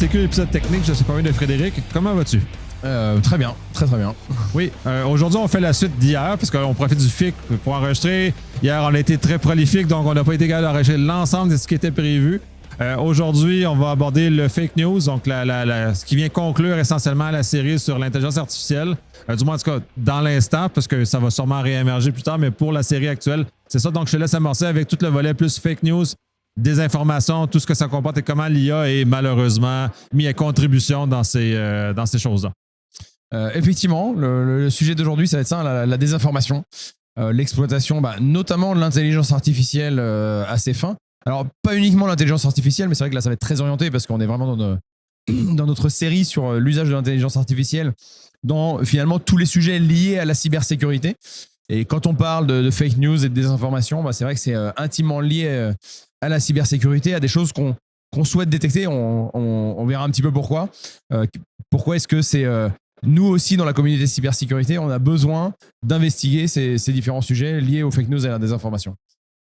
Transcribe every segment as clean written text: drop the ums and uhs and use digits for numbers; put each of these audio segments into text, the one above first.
CQ, épisode technique. Je suis accompagné de Frédéric. Comment vas-tu? Très bien, très bien. Oui, aujourd'hui, on fait la suite d'hier parce qu'on profite du FIC pour enregistrer. Hier, on a été très prolifique, donc on n'a pas été capable d'enregistrer l'ensemble de ce qui était prévu. Aujourd'hui, on va aborder le fake news, donc ce qui vient conclure essentiellement la série sur l'intelligence artificielle. Du moins, en tout cas, dans l'instant, parce que ça va sûrement réémerger plus tard, mais pour la série actuelle, c'est ça. Donc, je te laisse amorcer avec tout le volet plus fake news, désinformation, tout ce que ça comporte et comment l'IA est malheureusement mis à contribution dans ces choses-là. Effectivement, le sujet d'aujourd'hui, ça va être ça, la désinformation, l'exploitation, notamment de l'intelligence artificielle à ses fins. Alors, pas uniquement l'intelligence artificielle, mais c'est vrai que là, ça va être très orienté parce qu'on est vraiment dans notre série sur l'usage de l'intelligence artificielle dans finalement tous les sujets liés à la cybersécurité. Et quand on parle de fake news et de désinformation, c'est vrai que c'est intimement lié à la cybersécurité, à des choses qu'on souhaite détecter. On verra un petit peu pourquoi. Pourquoi est-ce que c'est... nous aussi, dans la communauté cybersécurité, on a besoin d'investiguer ces différents sujets liés aux fake news et à la désinformation.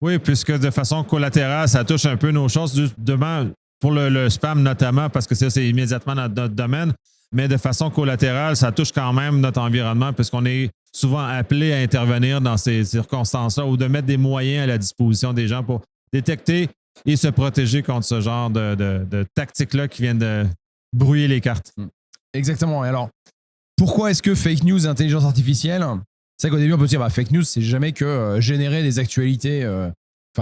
Oui, puisque de façon collatérale, ça touche un peu nos choses. Demain, pour le spam notamment, parce que c'est immédiatement notre domaine, mais de façon collatérale, ça touche quand même notre environnement, puisqu'on est souvent appelé à intervenir dans ces circonstances-là ou de mettre des moyens à la disposition des gens pour détecter et se protéger contre ce genre de tactiques-là qui viennent de brouiller les cartes. Exactement. Et alors, pourquoi est-ce que fake news et intelligence artificielle, c'est vrai qu'au début, on peut dire fake news, c'est jamais que générer des actualités,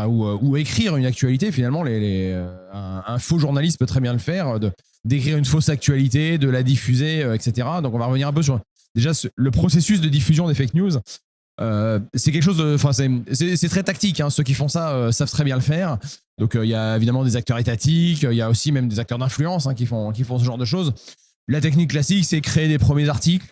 ou écrire une actualité. Finalement, un faux journaliste peut très bien le faire, d'écrire une fausse actualité, de la diffuser, etc. Donc, on va revenir un peu sur déjà le processus de diffusion des fake news. C'est quelque chose c'est très tactique, hein. Ceux qui font ça savent très bien le faire. Donc, il y a évidemment des acteurs étatiques, il y a aussi même des acteurs d'influence qui font ce genre de choses. La technique classique, c'est créer des premiers articles,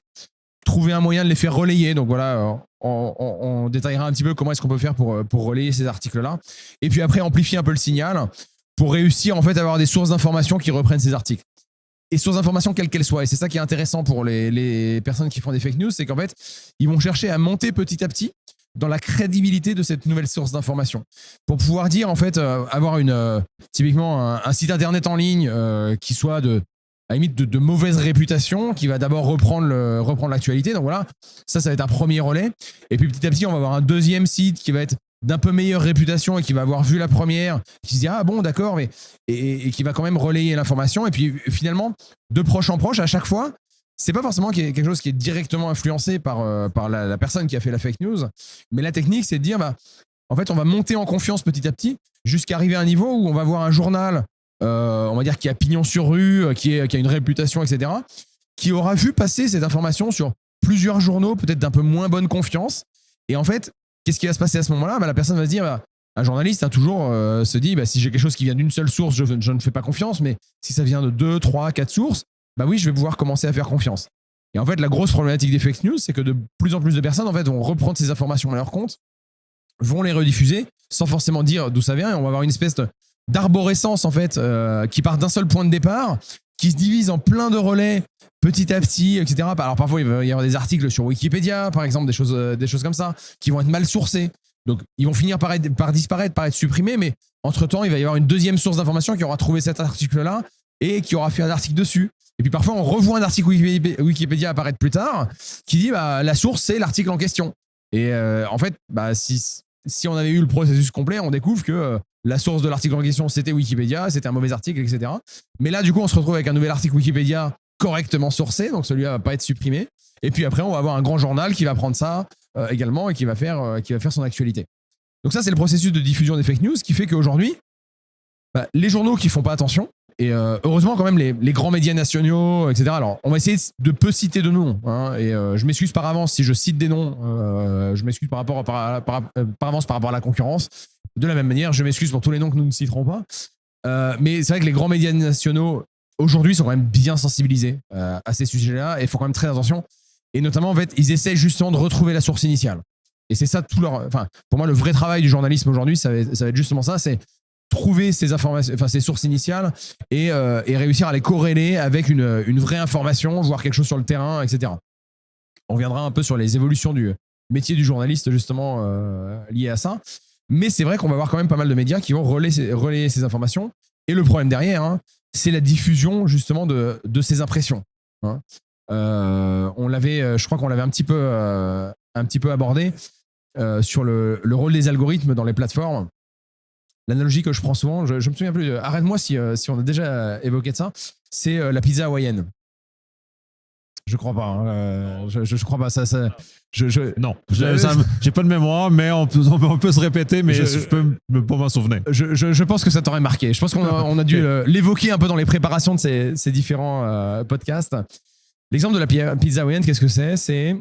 trouver un moyen de les faire relayer. Donc voilà, on détaillera un petit peu comment est-ce qu'on peut faire pour relayer ces articles-là. Et puis après, amplifier un peu le signal pour réussir en fait à avoir des sources d'informations qui reprennent ces articles. Et sources d'informations quelles qu'elles soient. Et c'est ça qui est intéressant pour les personnes qui font des fake news, c'est qu'en fait, ils vont chercher à monter petit à petit dans la crédibilité de cette nouvelle source d'information. Pour pouvoir dire, en fait, avoir typiquement un site internet en ligne qui soit à la limite de mauvaise réputation, qui va d'abord reprendre l'actualité. Donc voilà, ça va être un premier relais. Et puis petit à petit, on va avoir un deuxième site qui va être d'un peu meilleure réputation et qui va avoir vu la première, qui se dit ah bon d'accord, mais et qui va quand même relayer l'information. Et puis finalement, de proche en proche, à chaque fois, c'est pas forcément quelque chose qui est directement influencé par la personne qui a fait la fake news, mais la technique, c'est de dire en fait, on va monter en confiance petit à petit jusqu'à arriver à un niveau où on va voir un journal, on va dire qui a pignon sur rue, qui a une réputation, etc., qui aura vu passer cette information sur plusieurs journaux, peut-être d'un peu moins bonne confiance. Et en fait, qu'est-ce qui va se passer à ce moment-là? La personne va se dire, un journaliste toujours se dit, si j'ai quelque chose qui vient d'une seule source, je ne fais pas confiance, mais si ça vient de 2, 3, 4 sources, oui, je vais pouvoir commencer à faire confiance. Et en fait, la grosse problématique des fake news, c'est que de plus en plus de personnes en fait, vont reprendre ces informations à leur compte, vont les rediffuser sans forcément dire d'où ça vient, et on va avoir une espèce d'arborescence en fait, qui part d'un seul point de départ, qui se divise en plein de relais petit à petit, etc. Alors parfois, il va y avoir des articles sur Wikipédia, par exemple, des choses comme ça, qui vont être mal sourcés. Donc, ils vont finir par disparaître, par être supprimés, mais entre-temps, il va y avoir une deuxième source d'information qui aura trouvé cet article-là et qui aura fait un article dessus. Et puis parfois, on revoit un article Wikipédia apparaître plus tard qui dit la source, c'est l'article en question. Et en fait, si on avait eu le processus complet, on découvre que la source de l'article en question, c'était Wikipédia, c'était un mauvais article, etc. Mais là, du coup, on se retrouve avec un nouvel article Wikipédia correctement sourcé, donc celui-là va pas être supprimé. Et puis après, on va avoir un grand journal qui va prendre ça également et qui va faire son actualité. Donc ça, c'est le processus de diffusion des fake news qui fait qu'aujourd'hui, les journaux qui font pas attention, et heureusement quand même les grands médias nationaux, etc. Alors, on va essayer de peu citer de noms, et je m'excuse par avance si je cite des noms, je m'excuse par avance par rapport à la concurrence. De la même manière, je m'excuse pour tous les noms que nous ne citerons pas. Mais c'est vrai que les grands médias nationaux, aujourd'hui, sont quand même bien sensibilisés à ces sujets-là et font quand même très attention. Et notamment, en fait, ils essaient justement de retrouver la source initiale. Et c'est ça pour moi, le vrai travail du journalisme aujourd'hui, ça va être justement ça, c'est trouver ces informations, ces sources initiales et réussir à les corréler avec une vraie information, voir quelque chose sur le terrain, etc. On reviendra un peu sur les évolutions du métier du journaliste, justement, liées à ça. Mais c'est vrai qu'on va avoir quand même pas mal de médias qui vont relayer ces informations. Et le problème derrière, c'est la diffusion justement de ces impressions. Hein. Je crois qu'on l'avait un petit peu abordé sur le rôle des algorithmes dans les plateformes. L'analogie que je prends souvent, je me souviens plus, arrête-moi si on a déjà évoqué de ça, c'est la pizza hawaïenne. Je crois pas. Hein, je crois pas. Non, j'ai pas de mémoire, mais on peut se répéter, mais je peux pas m'en souvenir. Je pense que ça t'aurait marqué. Je pense qu'on a dû l'évoquer un peu dans les préparations de ces différents podcasts. L'exemple de la pizza hawaïenne, qu'est-ce que c'est ? C'est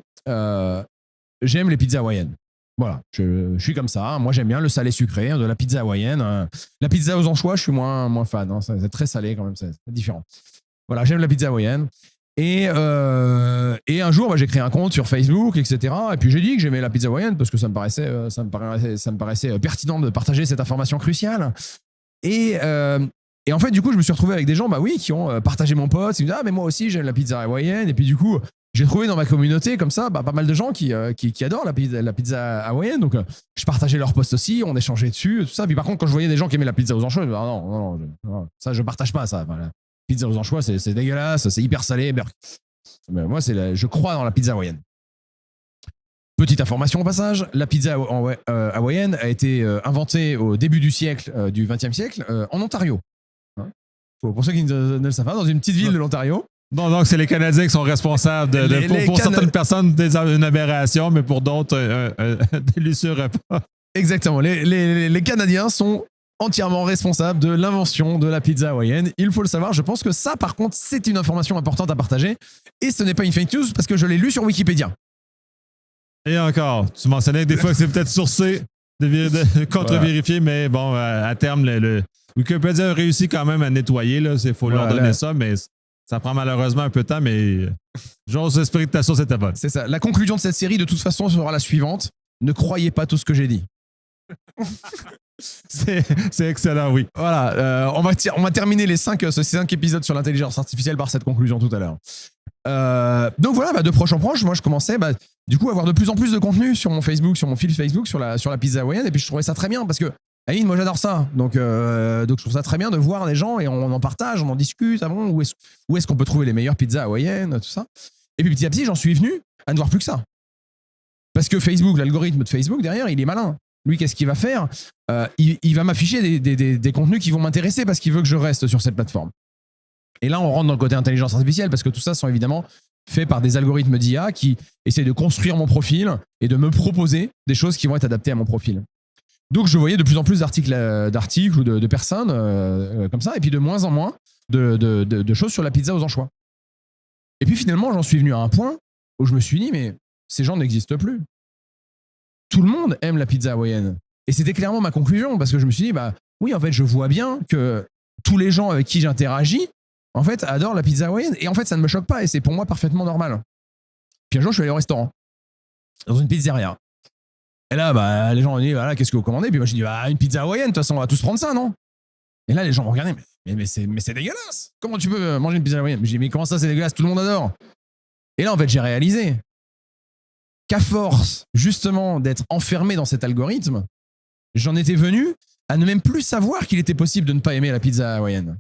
j'aime les pizzas hawaïennes. Voilà, je suis comme ça. Moi, j'aime bien le salé sucré de la pizza hawaïenne. La pizza aux anchois, je suis moins fan. Hein. C'est très salé quand même, c'est différent. Voilà, j'aime la pizza hawaïenne. Et un jour, j'ai créé un compte sur Facebook, etc. Et puis j'ai dit que j'aimais la pizza hawaïenne parce que ça me paraissait pertinent de partager cette information cruciale. Et en fait, du coup, je me suis retrouvé avec des gens, qui ont partagé mon post. Ils me disaient, mais moi aussi, j'aime la pizza hawaïenne. Et puis du coup, j'ai trouvé dans ma communauté comme ça, pas mal de gens qui adorent la pizza hawaïenne. Donc, je partageais leurs posts aussi, on échangeait dessus, tout ça. Puis par contre, quand je voyais des gens qui aimaient la pizza aux anchois, je me disais, non, ça, je partage pas ça. Enfin, la pizza aux anchois, c'est dégueulasse, c'est hyper salé. Mais moi, je crois dans la pizza hawaïenne. Petite information au passage, la pizza hawaïenne a été inventée au début du siècle, du XXe siècle, en Ontario. Hein, pour ceux qui ne le savent pas, dans une petite ville de l'Ontario. Non, donc c'est les Canadiens qui sont responsables pour certaines personnes une aberration, mais pour d'autres, un délicieux repas. Exactement. Les Canadiens sont entièrement responsables de l'invention de la pizza hawaïenne. Il faut le savoir. Je pense que ça, par contre, c'est une information importante à partager. Et ce n'est pas une fake news parce que je l'ai lu sur Wikipédia. Et encore, tu mentionnais des fois que c'est peut-être sourcé, de contre-vérifier, mais bon, à terme, le Wikipédia a réussi quand même à nettoyer. Il faut leur donner ça, mais ça prend malheureusement un peu de temps, mais j'ose espérer que ta source était bonne. C'est ça. La conclusion de cette série, de toute façon, sera la suivante. Ne croyez pas tout ce que j'ai dit. C'est excellent, oui. Voilà, on va terminer ces 5 épisodes sur l'intelligence artificielle par cette conclusion tout à l'heure. Donc voilà, de proche en proche, moi je commençais du coup à avoir de plus en plus de contenu sur mon Facebook, sur mon fil Facebook, sur la pizza hawaïenne, et puis je trouvais ça très bien parce que Aline, moi j'adore ça, donc je trouve ça très bien de voir des gens et on en partage, on en discute, où est-ce qu'on peut trouver les meilleures pizzas hawaïennes, tout ça. Et puis petit à petit, j'en suis venu à ne voir plus que ça. Parce que Facebook, l'algorithme de Facebook derrière, il est malin. Lui, qu'est-ce qu'il va faire ? Il va m'afficher des contenus qui vont m'intéresser parce qu'il veut que je reste sur cette plateforme. Et là, on rentre dans le côté intelligence artificielle parce que tout ça sont évidemment faits par des algorithmes d'IA qui essaient de construire mon profil et de me proposer des choses qui vont être adaptées à mon profil. Donc, je voyais de plus en plus d'articles ou de personnes comme ça, et puis de moins en moins de choses sur la pizza aux anchois. Et puis finalement, j'en suis venu à un point où je me suis dit, mais ces gens n'existent plus. Tout le monde aime la pizza hawaïenne. Et c'était clairement ma conclusion, parce que je me suis dit, oui, en fait, je vois bien que tous les gens avec qui j'interagis, en fait, adorent la pizza hawaïenne. Et en fait, ça ne me choque pas, et c'est pour moi parfaitement normal. Puis un jour, je suis allé au restaurant, dans une pizzeria. Et là, les gens ont dit, voilà, qu'est-ce que vous commandez ? Puis moi, je dis, une pizza hawaïenne, de toute façon, on va tous prendre ça, non ? Et là, les gens me regardaient, mais c'est dégueulasse. Comment tu peux manger une pizza hawaïenne ? Je dis, mais comment ça, c'est dégueulasse ? Tout le monde adore. Et là, en fait, j'ai réalisé qu'à force, justement, d'être enfermé dans cet algorithme, j'en étais venu à ne même plus savoir qu'il était possible de ne pas aimer la pizza hawaïenne.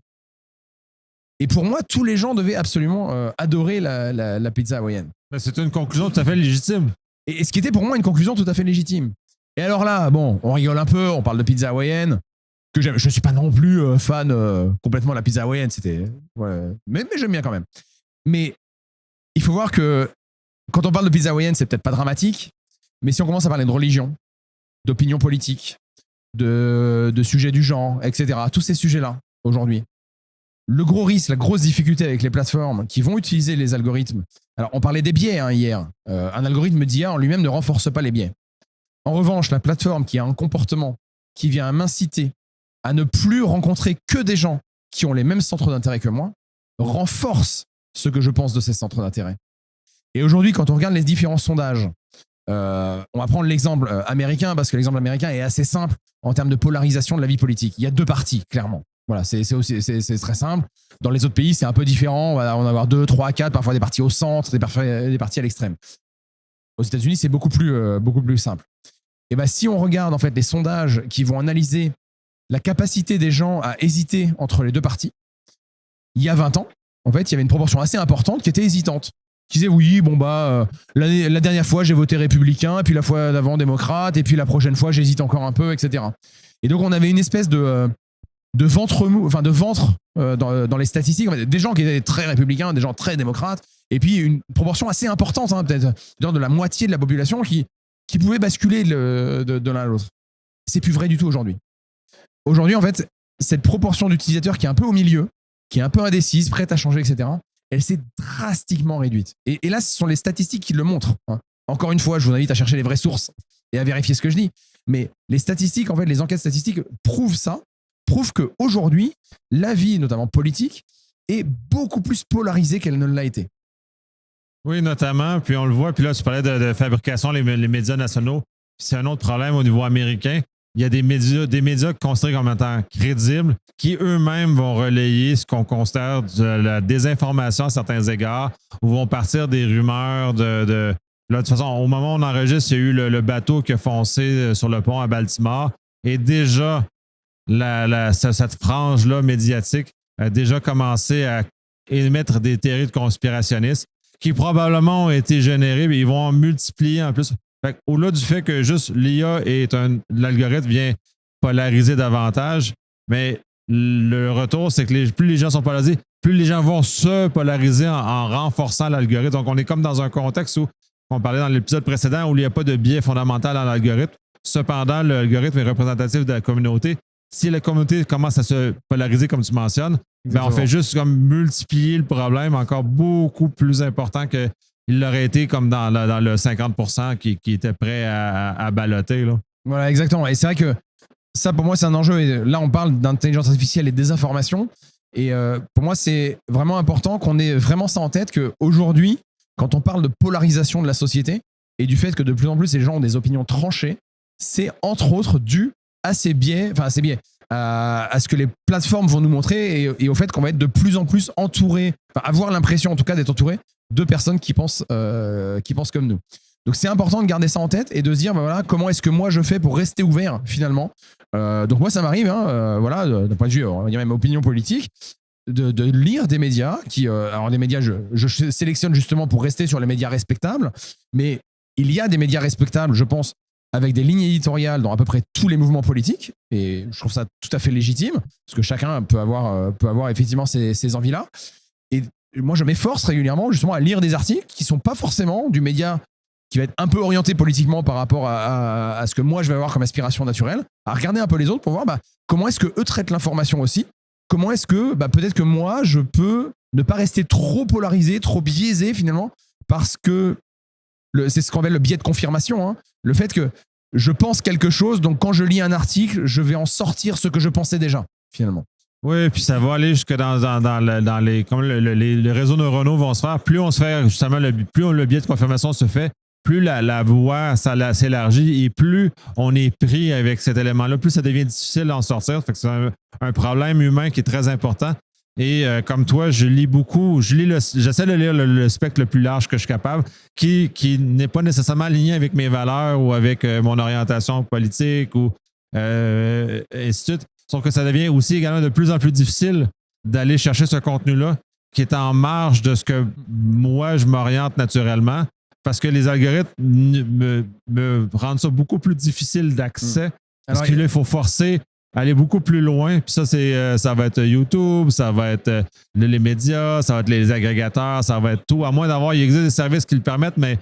Et pour moi, tous les gens devaient absolument adorer la pizza hawaïenne. C'est une conclusion tout à fait légitime. Et ce qui était pour moi une conclusion tout à fait légitime. Et alors là, on rigole un peu, on parle de pizza hawaïenne, que je ne suis pas non plus fan complètement de la pizza hawaïenne, mais j'aime bien quand même. Mais il faut voir que quand on parle de pizza hawaïenne, c'est peut-être pas dramatique, mais si on commence à parler de religion, d'opinion politique, de sujets du genre, etc., tous ces sujets-là, aujourd'hui, le gros risque, la grosse difficulté avec les plateformes qui vont utiliser les algorithmes. Alors, on parlait des biais hier. Un algorithme d'IA en lui-même ne renforce pas les biais. En revanche, la plateforme qui a un comportement qui vient m'inciter à ne plus rencontrer que des gens qui ont les mêmes centres d'intérêt que moi renforce ce que je pense de ces centres d'intérêt. Et aujourd'hui, quand on regarde les différents sondages, on va prendre l'exemple américain parce que l'exemple américain est assez simple en termes de polarisation de la vie politique. Il y a 2 partis, clairement. Voilà, c'est très simple. Dans les autres pays, c'est un peu différent. On va avoir 2, 3, 4, parfois des partis au centre, des partis à l'extrême. Aux États-Unis, c'est beaucoup plus simple. Et si on regarde en fait les sondages qui vont analyser la capacité des gens à hésiter entre les 2 partis, il y a 20 ans, en fait, il y avait une proportion assez importante qui était hésitante. Qui disait oui, la dernière fois j'ai voté républicain, et puis la fois d'avant démocrate, et puis la prochaine fois j'hésite encore un peu, etc. Et donc on avait une espèce de ventre mou, enfin de ventre dans les statistiques, des gens qui étaient très républicains, des gens très démocrates, et puis une proportion assez importante, peut-être de la moitié de la population qui pouvait basculer de l'un à l'autre. C'est plus vrai du tout aujourd'hui. Aujourd'hui, en fait, cette proportion d'utilisateurs qui est un peu au milieu, qui est un peu indécise, prête à changer, etc., elle s'est drastiquement réduite. Et là, ce sont les statistiques qui le montrent. Encore une fois, je vous invite à chercher les vraies sources et à vérifier ce que je dis. Mais les statistiques, en fait, les enquêtes statistiques prouvent ça, prouvent qu'aujourd'hui, la vie, notamment politique, est beaucoup plus polarisée qu'elle ne l'a été. Oui, notamment. Puis on le voit. Puis là, tu parlais de fabrication, les médias nationaux. C'est un autre problème au niveau américain. Il y a des médias considérés comme étant crédibles qui eux-mêmes vont relayer ce qu'on considère de la désinformation à certains égards ou vont partir des rumeurs de... Là, de toute façon, au moment où on enregistre, il y a eu le bateau qui a foncé sur le pont à Baltimore et déjà, cette frange-là médiatique a déjà commencé à émettre des théories de conspirationnistes qui probablement ont été générées, mais ils vont en multiplier en plus. Au-delà du fait que juste l'IA l'algorithme vient polariser davantage, mais le retour, c'est que plus les gens sont polarisés, plus les gens vont se polariser en renforçant l'algorithme. Donc, on est comme dans un contexte où, on parlait dans l'épisode précédent, où il n'y a pas de biais fondamental dans l'algorithme. Cependant, l'algorithme est représentatif de la communauté. Si la communauté commence à se polariser, comme tu mentionnes, on fait juste comme multiplier le problème encore beaucoup plus important que il l'aurait été comme dans le 50% qui était prêt à balloter. Là. Voilà, exactement. Et c'est vrai que ça, pour moi, c'est un enjeu. Et là, on parle d'intelligence artificielle et de désinformation. Et pour moi, c'est vraiment important qu'on ait vraiment ça en tête qu'aujourd'hui, quand on parle de polarisation de la société et du fait que de plus en plus, les gens ont des opinions tranchées, c'est entre autres dû à ces biais, à ce que les plateformes vont nous montrer et au fait qu'on va être de plus en plus entouré, avoir l'impression en tout cas d'être entouré de personnes qui pensent comme nous. Donc c'est important de garder ça en tête et de se dire comment est-ce que moi je fais pour rester ouvert finalement. Donc moi ça m'arrive, d'un point de vue, on va dire même opinion politique, de lire des médias alors des médias je sélectionne justement pour rester sur les médias respectables, mais il y a des médias respectables, je pense, avec des lignes éditoriales dans à peu près tous les mouvements politiques, et je trouve ça tout à fait légitime, parce que chacun peut avoir effectivement ces envies-là. Et moi, je m'efforce régulièrement justement à lire des articles qui ne sont pas forcément du média qui va être un peu orienté politiquement par rapport à ce que moi, je vais avoir comme aspiration naturelle, à regarder un peu les autres pour voir comment est-ce qu'eux traitent l'information aussi, comment est-ce que peut-être que moi, je peux ne pas rester trop polarisé, trop biaisé finalement, parce que c'est ce qu'on appelle le biais de confirmation, le fait que je pense quelque chose, donc quand je lis un article, je vais en sortir ce que je pensais déjà, finalement. Oui, puis ça va aller jusque dans les... Comme les réseaux neuronaux vont se faire, plus on se fait justement, plus le biais de confirmation se fait, plus la voie s'élargit et plus on est pris avec cet élément-là, plus ça devient difficile d'en sortir. Fait que c'est un problème humain qui est très important. Et comme toi, je lis beaucoup, j'essaie de lire le spectre le plus large que je suis capable, qui n'est pas nécessairement aligné avec mes valeurs ou avec mon orientation politique ou ainsi de suite. Sauf que ça devient aussi également de plus en plus difficile d'aller chercher ce contenu-là qui est en marge de ce que moi, je m'oriente naturellement, parce que les algorithmes me rendent ça beaucoup plus difficile d'accès. Parce que là, il faut forcer aller beaucoup plus loin. Puis ça va être YouTube, ça va être les médias, ça va être les agrégateurs, ça va être tout. À moins il existe des services qui le permettent, mais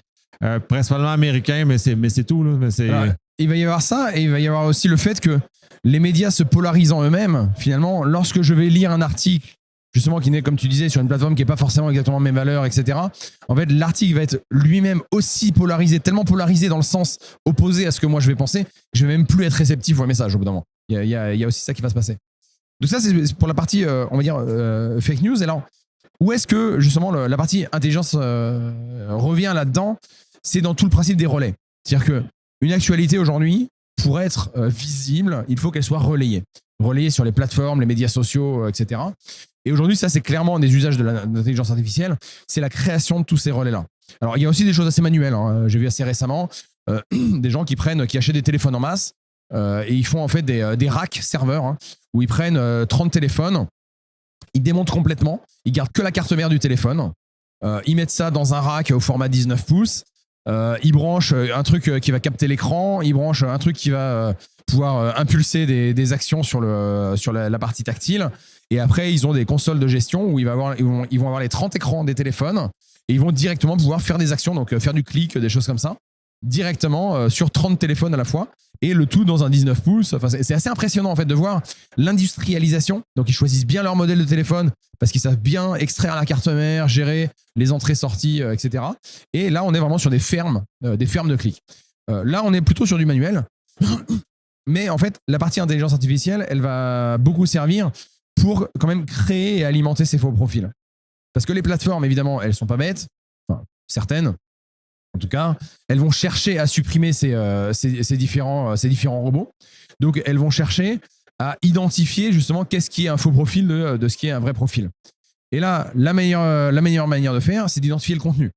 principalement américains, mais c'est tout. Là. Alors, il va y avoir ça, et il va y avoir aussi le fait que les médias se polarisant eux-mêmes, finalement, lorsque je vais lire un article, justement, qui n'est, comme tu disais, sur une plateforme qui n'est pas forcément exactement mes valeurs, etc., en fait, l'article va être lui-même aussi polarisé, tellement polarisé dans le sens opposé à ce que moi je vais penser, que je vais même plus être réceptif au message au bout d'un moment. Il y a aussi ça qui va se passer. Donc ça, c'est pour la partie, on va dire, fake news. Et alors, où est-ce que, justement, la partie intelligence revient là-dedans? C'est dans tout le principe des relais. C'est-à-dire qu'une actualité aujourd'hui, pour être visible, il faut qu'elle soit relayée. Relayée sur les plateformes, les médias sociaux, etc. Et aujourd'hui, ça, c'est clairement des usages de l'intelligence artificielle. C'est la création de tous ces relais-là. Alors, il y a aussi des choses assez manuelles. J'ai vu assez récemment des gens qui achètent des téléphones en masse et ils font en fait des racks serveurs où ils prennent 30 téléphones Ils démontent complètement. Ils gardent que la carte mère du téléphone. Ils mettent ça dans un rack au format 19 pouces. Ils branchent un truc qui va capter l'écran. Ils branchent un truc qui va pouvoir impulser des actions sur la partie tactile. Et après, ils ont des consoles de gestion où ils vont avoir les 30 écrans des téléphones et ils vont directement pouvoir faire des actions, donc faire du clic, des choses comme ça, directement sur 30 téléphones à la fois. Et le tout dans un 19 pouces. Enfin, c'est assez impressionnant en fait de voir l'industrialisation. Donc ils choisissent bien leur modèle de téléphone parce qu'ils savent bien extraire la carte mère, gérer les entrées-sorties, etc. Et là, on est vraiment sur des fermes de clics. Là, on est plutôt sur du manuel. Mais en fait, la partie intelligence artificielle, elle va beaucoup servir pour quand même créer et alimenter ces faux profils. Parce que les plateformes, évidemment, elles sont pas bêtes. Enfin, certaines. En tout cas, elles vont chercher à supprimer ces différents robots. Donc, elles vont chercher à identifier justement qu'est-ce qui est un faux profil de ce qui est un vrai profil. Et là, la meilleure manière de faire, c'est d'identifier le contenu.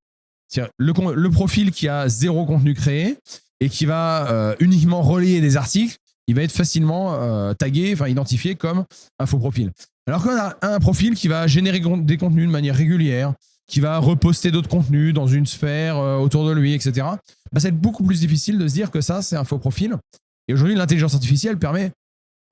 C'est-à-dire le profil qui a 0 contenu créé et qui va uniquement relayer des articles, il va être facilement tagué, enfin identifié comme un faux profil. Alors qu'on a un profil qui va générer des contenus de manière régulière, qui va reposter d'autres contenus dans une sphère autour de lui, etc., bah, ça va être beaucoup plus difficile de se dire que ça, c'est un faux profil. Et aujourd'hui, l'intelligence artificielle permet,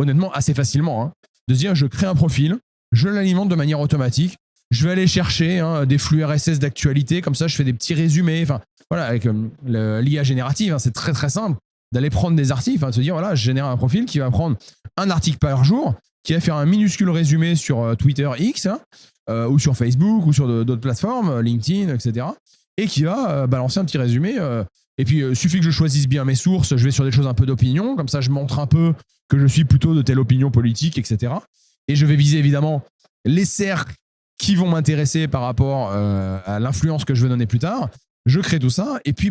honnêtement, assez facilement, de se dire je crée un profil, je l'alimente de manière automatique, je vais aller chercher des flux RSS d'actualité, comme ça je fais des petits résumés. Enfin, voilà, avec l'IA générative, c'est très très simple d'aller prendre des articles, de se dire voilà, je génère un profil qui va prendre un article par jour, qui va faire un minuscule résumé sur Twitter X, ou sur Facebook, ou sur d'autres plateformes, LinkedIn, etc. Et qui va balancer un petit résumé. Et puis, il suffit que je choisisse bien mes sources, je vais sur des choses un peu d'opinion, comme ça je montre un peu que je suis plutôt de telle opinion politique, etc. Et je vais viser évidemment les cercles qui vont m'intéresser par rapport à l'influence que je veux donner plus tard. Je crée tout ça. Et puis,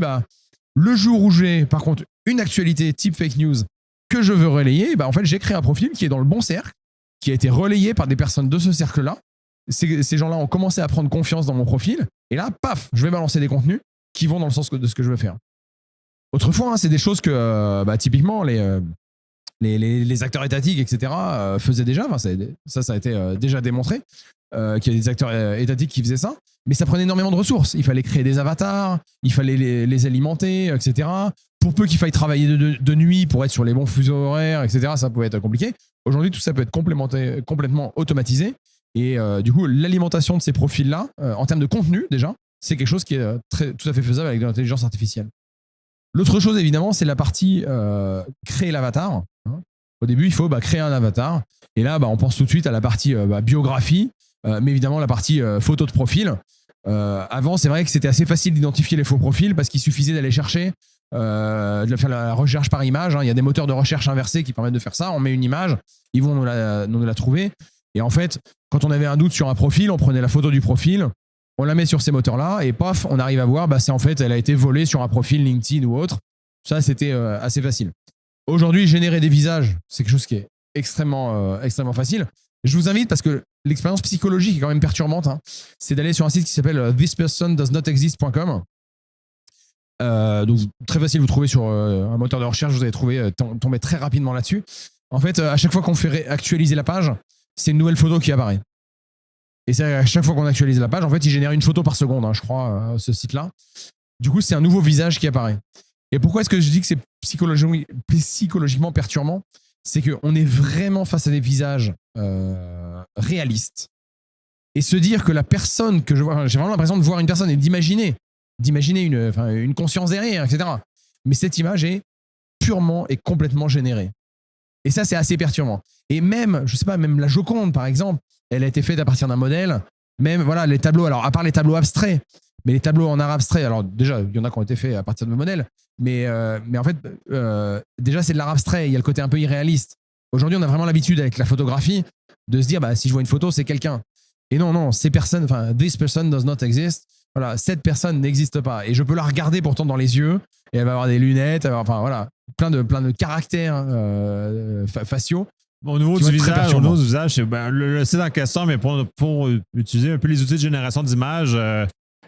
le jour où j'ai, par contre, une actualité type fake news que je veux relayer, en fait, j'ai créé un profil qui est dans le bon cercle, qui a été relayé par des personnes de ce cercle-là. Ces gens-là ont commencé à prendre confiance dans mon profil. Et là, paf, je vais balancer des contenus qui vont dans le sens de ce que je veux faire. Autrefois, c'est des choses que, typiquement, les acteurs étatiques, etc., faisaient déjà. Enfin, ça a été déjà démontré qu'il y a des acteurs étatiques qui faisaient ça. Mais ça prenait énormément de ressources. Il fallait créer des avatars, il fallait les alimenter, etc. Pour peu qu'il faille travailler de nuit pour être sur les bons fuseaux horaires, etc., ça pouvait être compliqué. Aujourd'hui, tout ça peut être complètement automatisé. Et du coup, l'alimentation de ces profils-là, en termes de contenu déjà, c'est quelque chose qui est tout à fait faisable avec de l'intelligence artificielle. L'autre chose, évidemment, c'est la partie créer l'avatar. Au début, il faut créer un avatar. Et là, on pense tout de suite à la partie biographie, mais évidemment la partie photo de profil. Avant, c'est vrai que c'était assez facile d'identifier les faux profils parce qu'il suffisait d'aller chercher, de faire la recherche par image. Il y a des moteurs de recherche inversés qui permettent de faire ça. On met une image, ils vont nous la trouver. Et en fait, quand on avait un doute sur un profil, on prenait la photo du profil, on la met sur ces moteurs-là et paf, on arrive à voir, elle a été volée sur un profil LinkedIn ou autre. Ça, c'était assez facile. Aujourd'hui, générer des visages, c'est quelque chose qui est extrêmement facile. Je vous invite, parce que l'expérience psychologique est quand même perturbante, c'est d'aller sur un site qui s'appelle thispersondoesnotexist.com. Donc, très facile, vous trouvez sur un moteur de recherche, vous allez tomber très rapidement là-dessus. En fait, à chaque fois qu'on fait actualiser la page, c'est une nouvelle photo qui apparaît. Et c'est à chaque fois qu'on actualise la page, en fait, il génère une photo par seconde, je crois, ce site-là. Du coup, c'est un nouveau visage qui apparaît. Et pourquoi est-ce que je dis que c'est psychologiquement perturbant ? C'est qu'on est vraiment face à des visages réalistes. Et se dire que la personne que je vois, j'ai vraiment l'impression de voir une personne et d'imaginer une conscience derrière, etc. Mais cette image est purement et complètement générée. Et ça, c'est assez perturbant. Et même, je sais pas, même la Joconde, par exemple, elle a été faite à partir d'un modèle. Même, voilà, les tableaux, alors à part les tableaux abstraits, mais les tableaux en art abstrait, alors déjà, il y en a qui ont été faits à partir de modèles, mais en fait, déjà, c'est de l'art abstrait, il y a le côté un peu irréaliste. Aujourd'hui, on a vraiment l'habitude avec la photographie de se dire, si je vois une photo, c'est quelqu'un. Et non, ces personnes, this person does not exist. Voilà, cette personne n'existe pas. Et je peux la regarder pourtant dans les yeux, et elle va avoir des lunettes, voilà, plein de caractères faciaux. Au niveau du visage, le site en question, mais pour utiliser un peu les outils de génération d'images,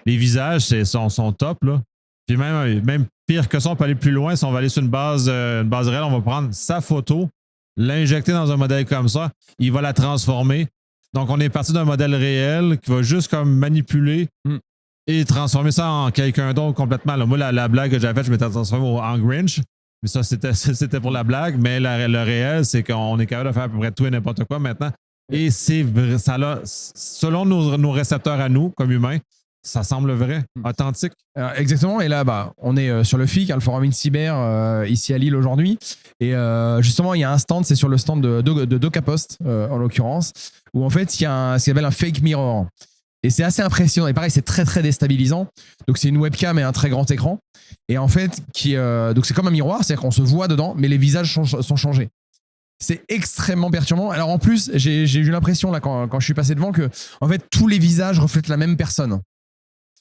les visages sont top, là. Puis même pire que ça, on peut aller plus loin. Si on va aller sur une base réelle, on va prendre sa photo, l'injecter dans un modèle comme ça, il va la transformer. Donc, on est parti d'un modèle réel qui va juste comme manipuler et transformer ça en quelqu'un d'autre complètement. Là, moi, la blague que j'avais faite, je m'étais transformé en Grinch. Mais ça, c'était pour la blague. Mais le réel, c'est qu'on est capable de faire à peu près tout et n'importe quoi maintenant. Et c'est vrai, selon nos récepteurs à nous, comme humains, ça semble vrai, authentique. Exactement. Et là, on est sur le FIC, le Forum InCyber, ici à Lille aujourd'hui. Et justement, il y a un stand, c'est sur le stand de DocaPost, en l'occurrence, où en fait, il y a ce qu'on appelle un fake mirror. Et c'est assez impressionnant. Et pareil, c'est très, très déstabilisant. Donc, c'est une webcam et un très grand écran. Et en fait, donc c'est comme un miroir, c'est-à-dire qu'on se voit dedans, mais les visages sont changés. C'est extrêmement perturbant. Alors, en plus, j'ai eu l'impression, là, quand je suis passé devant, que en fait, tous les visages reflètent la même personne.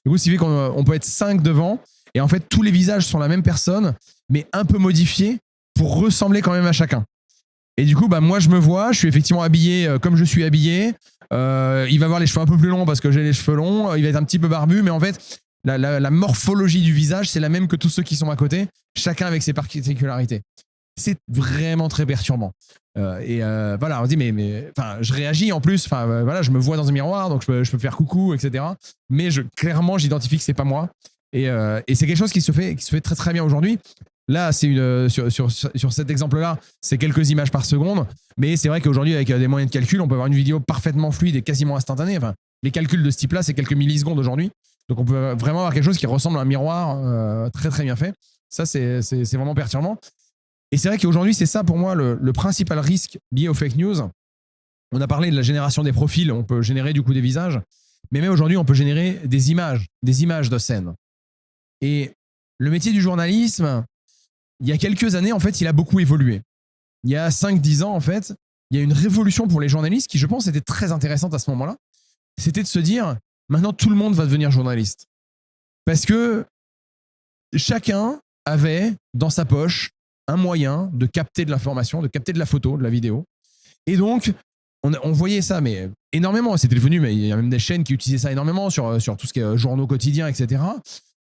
Du coup, ce qui fait qu'on peut être 5 devant, et en fait, tous les visages sont la même personne, mais un peu modifiés pour ressembler quand même à chacun. Et du coup, moi, je me vois, je suis effectivement habillé comme je suis habillé. Il va avoir les cheveux un peu plus longs parce que j'ai les cheveux longs. Il va être un petit peu barbu, mais en fait, la morphologie du visage, c'est la même que tous ceux qui sont à côté, chacun avec ses particularités. C'est vraiment très perturbant. Voilà, on se dit, mais je réagis en plus. Voilà, je me vois dans un miroir, donc je peux faire coucou, etc. Mais clairement, j'identifie que c'est pas moi. Et c'est quelque chose qui se fait très très bien aujourd'hui. Là, c'est sur cet exemple-là, c'est quelques images par seconde. Mais c'est vrai qu'aujourd'hui, avec des moyens de calcul, on peut avoir une vidéo parfaitement fluide et quasiment instantanée. Enfin, les calculs de ce type-là, c'est quelques millisecondes aujourd'hui. Donc, on peut vraiment avoir quelque chose qui ressemble à un miroir très très bien fait. Ça, c'est vraiment perturbant. Et c'est vrai qu'aujourd'hui, c'est ça pour moi le principal risque lié aux fake news. On a parlé de la génération des profils, on peut générer du coup des visages, mais même aujourd'hui, on peut générer des images de scènes. Et le métier du journalisme, il y a quelques années, en fait, il a beaucoup évolué. Il y a 5-10 ans, en fait, il y a une révolution pour les journalistes qui, je pense, était très intéressante à ce moment-là. C'était de se dire, maintenant, tout le monde va devenir journaliste. Parce que chacun avait dans sa poche un moyen de capter de l'information, de capter de la photo, de la vidéo. Et donc, on voyait ça, mais énormément. C'était devenu, mais il y a même des chaînes qui utilisaient ça énormément sur tout ce qui est journaux quotidiens, etc.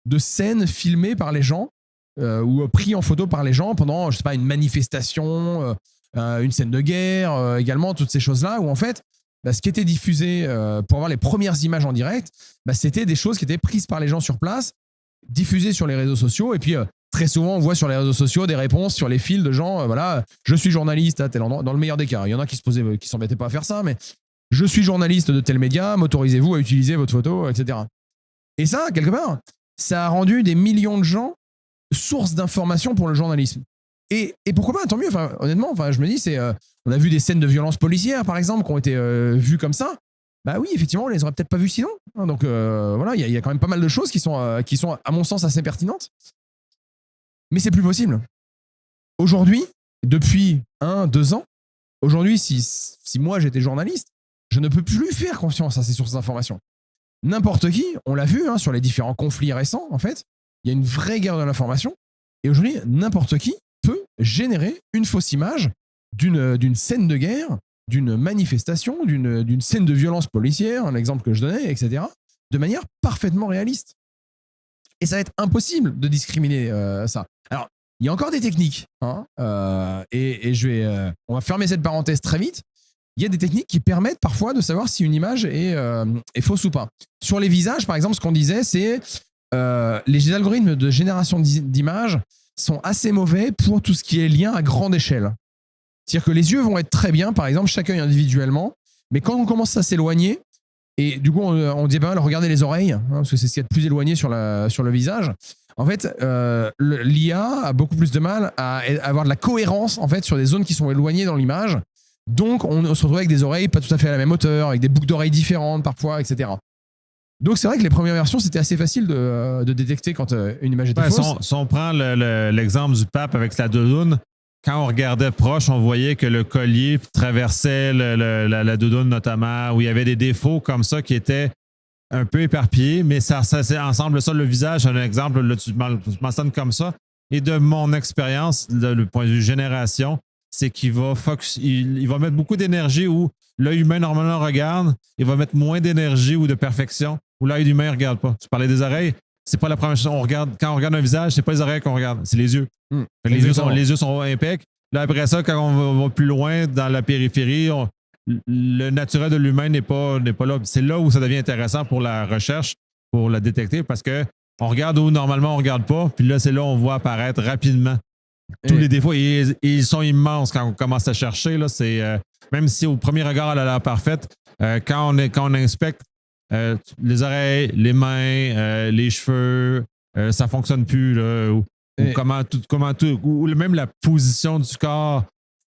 De scènes filmées par les gens ou pris en photo par les gens pendant, je sais pas, une manifestation, une scène de guerre, également, toutes ces choses-là, où en fait, ce qui était diffusé pour avoir les premières images en direct, c'était des choses qui étaient prises par les gens sur place, diffusées sur les réseaux sociaux, et puis très souvent, on voit sur les réseaux sociaux des réponses sur les fils de gens, voilà, je suis journaliste à tel endroit, dans le meilleur des cas. Il y en a qui s'embêtaient pas à faire ça, mais je suis journaliste de tel média, m'autorisez-vous à utiliser votre photo, etc. Et ça, quelque part, ça a rendu des millions de gens source d'informations pour le journalisme. Et pourquoi pas, tant mieux. Honnêtement, je me dis, on a vu des scènes de violence policière, par exemple, qui ont été vues comme ça. Oui, effectivement, on les aurait peut-être pas vues sinon. Donc voilà, il y a quand même pas mal de choses qui sont, à mon sens, assez pertinentes. Mais c'est plus possible. Aujourd'hui, depuis 1-2 ans, aujourd'hui, si moi j'étais journaliste, je ne peux plus faire confiance à ces sources d'informations. N'importe qui, on l'a vu sur les différents conflits récents, en fait, il y a une vraie guerre de l'information. Et aujourd'hui, n'importe qui peut générer une fausse image d'une scène de guerre, d'une manifestation, d'une scène de violence policière, un exemple que je donnais, etc., de manière parfaitement réaliste. Et ça va être impossible de discriminer ça. Alors, il y a encore des techniques, et on va fermer cette parenthèse très vite. Il y a des techniques qui permettent parfois de savoir si une image est fausse ou pas. Sur les visages, par exemple, ce qu'on disait, c'est les algorithmes de génération d'images sont assez mauvais pour tout ce qui est lien à grande échelle. C'est-à-dire que les yeux vont être très bien, par exemple, chaque œil individuellement, mais quand on commence à s'éloigner, et du coup, on dit pas mal, regardez les oreilles, parce que c'est ce qui est le plus éloigné sur le visage. En fait, l'IA a beaucoup plus de mal à avoir de la cohérence en fait, sur des zones qui sont éloignées dans l'image. Donc, on se retrouve avec des oreilles pas tout à fait à la même hauteur, avec des boucles d'oreilles différentes parfois, etc. Donc, c'est vrai que les premières versions, c'était assez facile de détecter quand une image était fausse. Si on prend l'exemple du pape avec la doudoune, quand on regardait proche, on voyait que le collier traversait la doudoune notamment, où il y avait des défauts comme ça qui étaient un peu éparpillés, mais ça c'est ensemble ça, le visage, un exemple, là, tu mentionnes comme ça. Et de mon expérience, le point de vue génération, c'est qu'il va il va mettre beaucoup d'énergie où l'œil humain normalement regarde, il va mettre moins d'énergie ou de perfection où l'œil humain ne regarde pas. Tu parlais des oreilles, c'est pas la première chose qu'on regarde. Quand on regarde un visage, c'est pas les oreilles qu'on regarde, c'est les yeux. Les yeux sont impeccables. Là, après ça, quand on va plus loin dans la périphérie, le naturel de l'humain n'est pas là. C'est là où ça devient intéressant pour la recherche, pour le détecter, parce que on regarde où normalement on ne regarde pas, puis là, c'est là où on voit apparaître rapidement tous les défauts. Et ils sont immenses quand on commence à chercher. Là, même si au premier regard, elle a l'air parfaite, quand on inspecte les oreilles, les mains, les cheveux, ça ne fonctionne plus. Là, ou ou même la position du corps,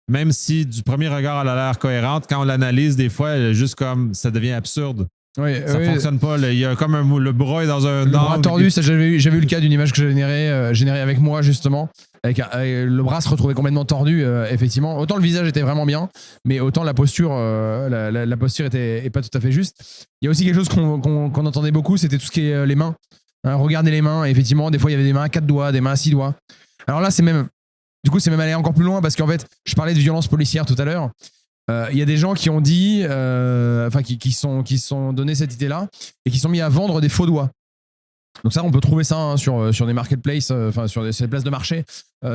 même si du premier regard, elle a l'air cohérente, quand on l'analyse, des fois, elle est juste comme ça devient absurde. Oui, ça fonctionne pas. Là. Il y a comme le bras est dans un le bras tordu. Ça, j'avais eu le cas d'une image que j'ai générée avec moi, justement. Avec le bras se retrouvait complètement tordu, effectivement. Autant le visage était vraiment bien, mais autant la posture, la posture était pas tout à fait juste. Il y a aussi quelque chose qu'on entendait beaucoup, c'était tout ce qui est les mains. Hein, regardez les mains. Effectivement, des fois, il y avait des mains à 4 doigts, des mains à 6 doigts. Alors là, c'est même allé encore plus loin parce qu'en fait, je parlais de violence policière tout à l'heure. Il y a des gens qui ont dit, qui sont donné cette idée-là et qui sont mis à vendre des faux doigts. Donc ça, on peut trouver ça sur des marketplaces, sur des places de marché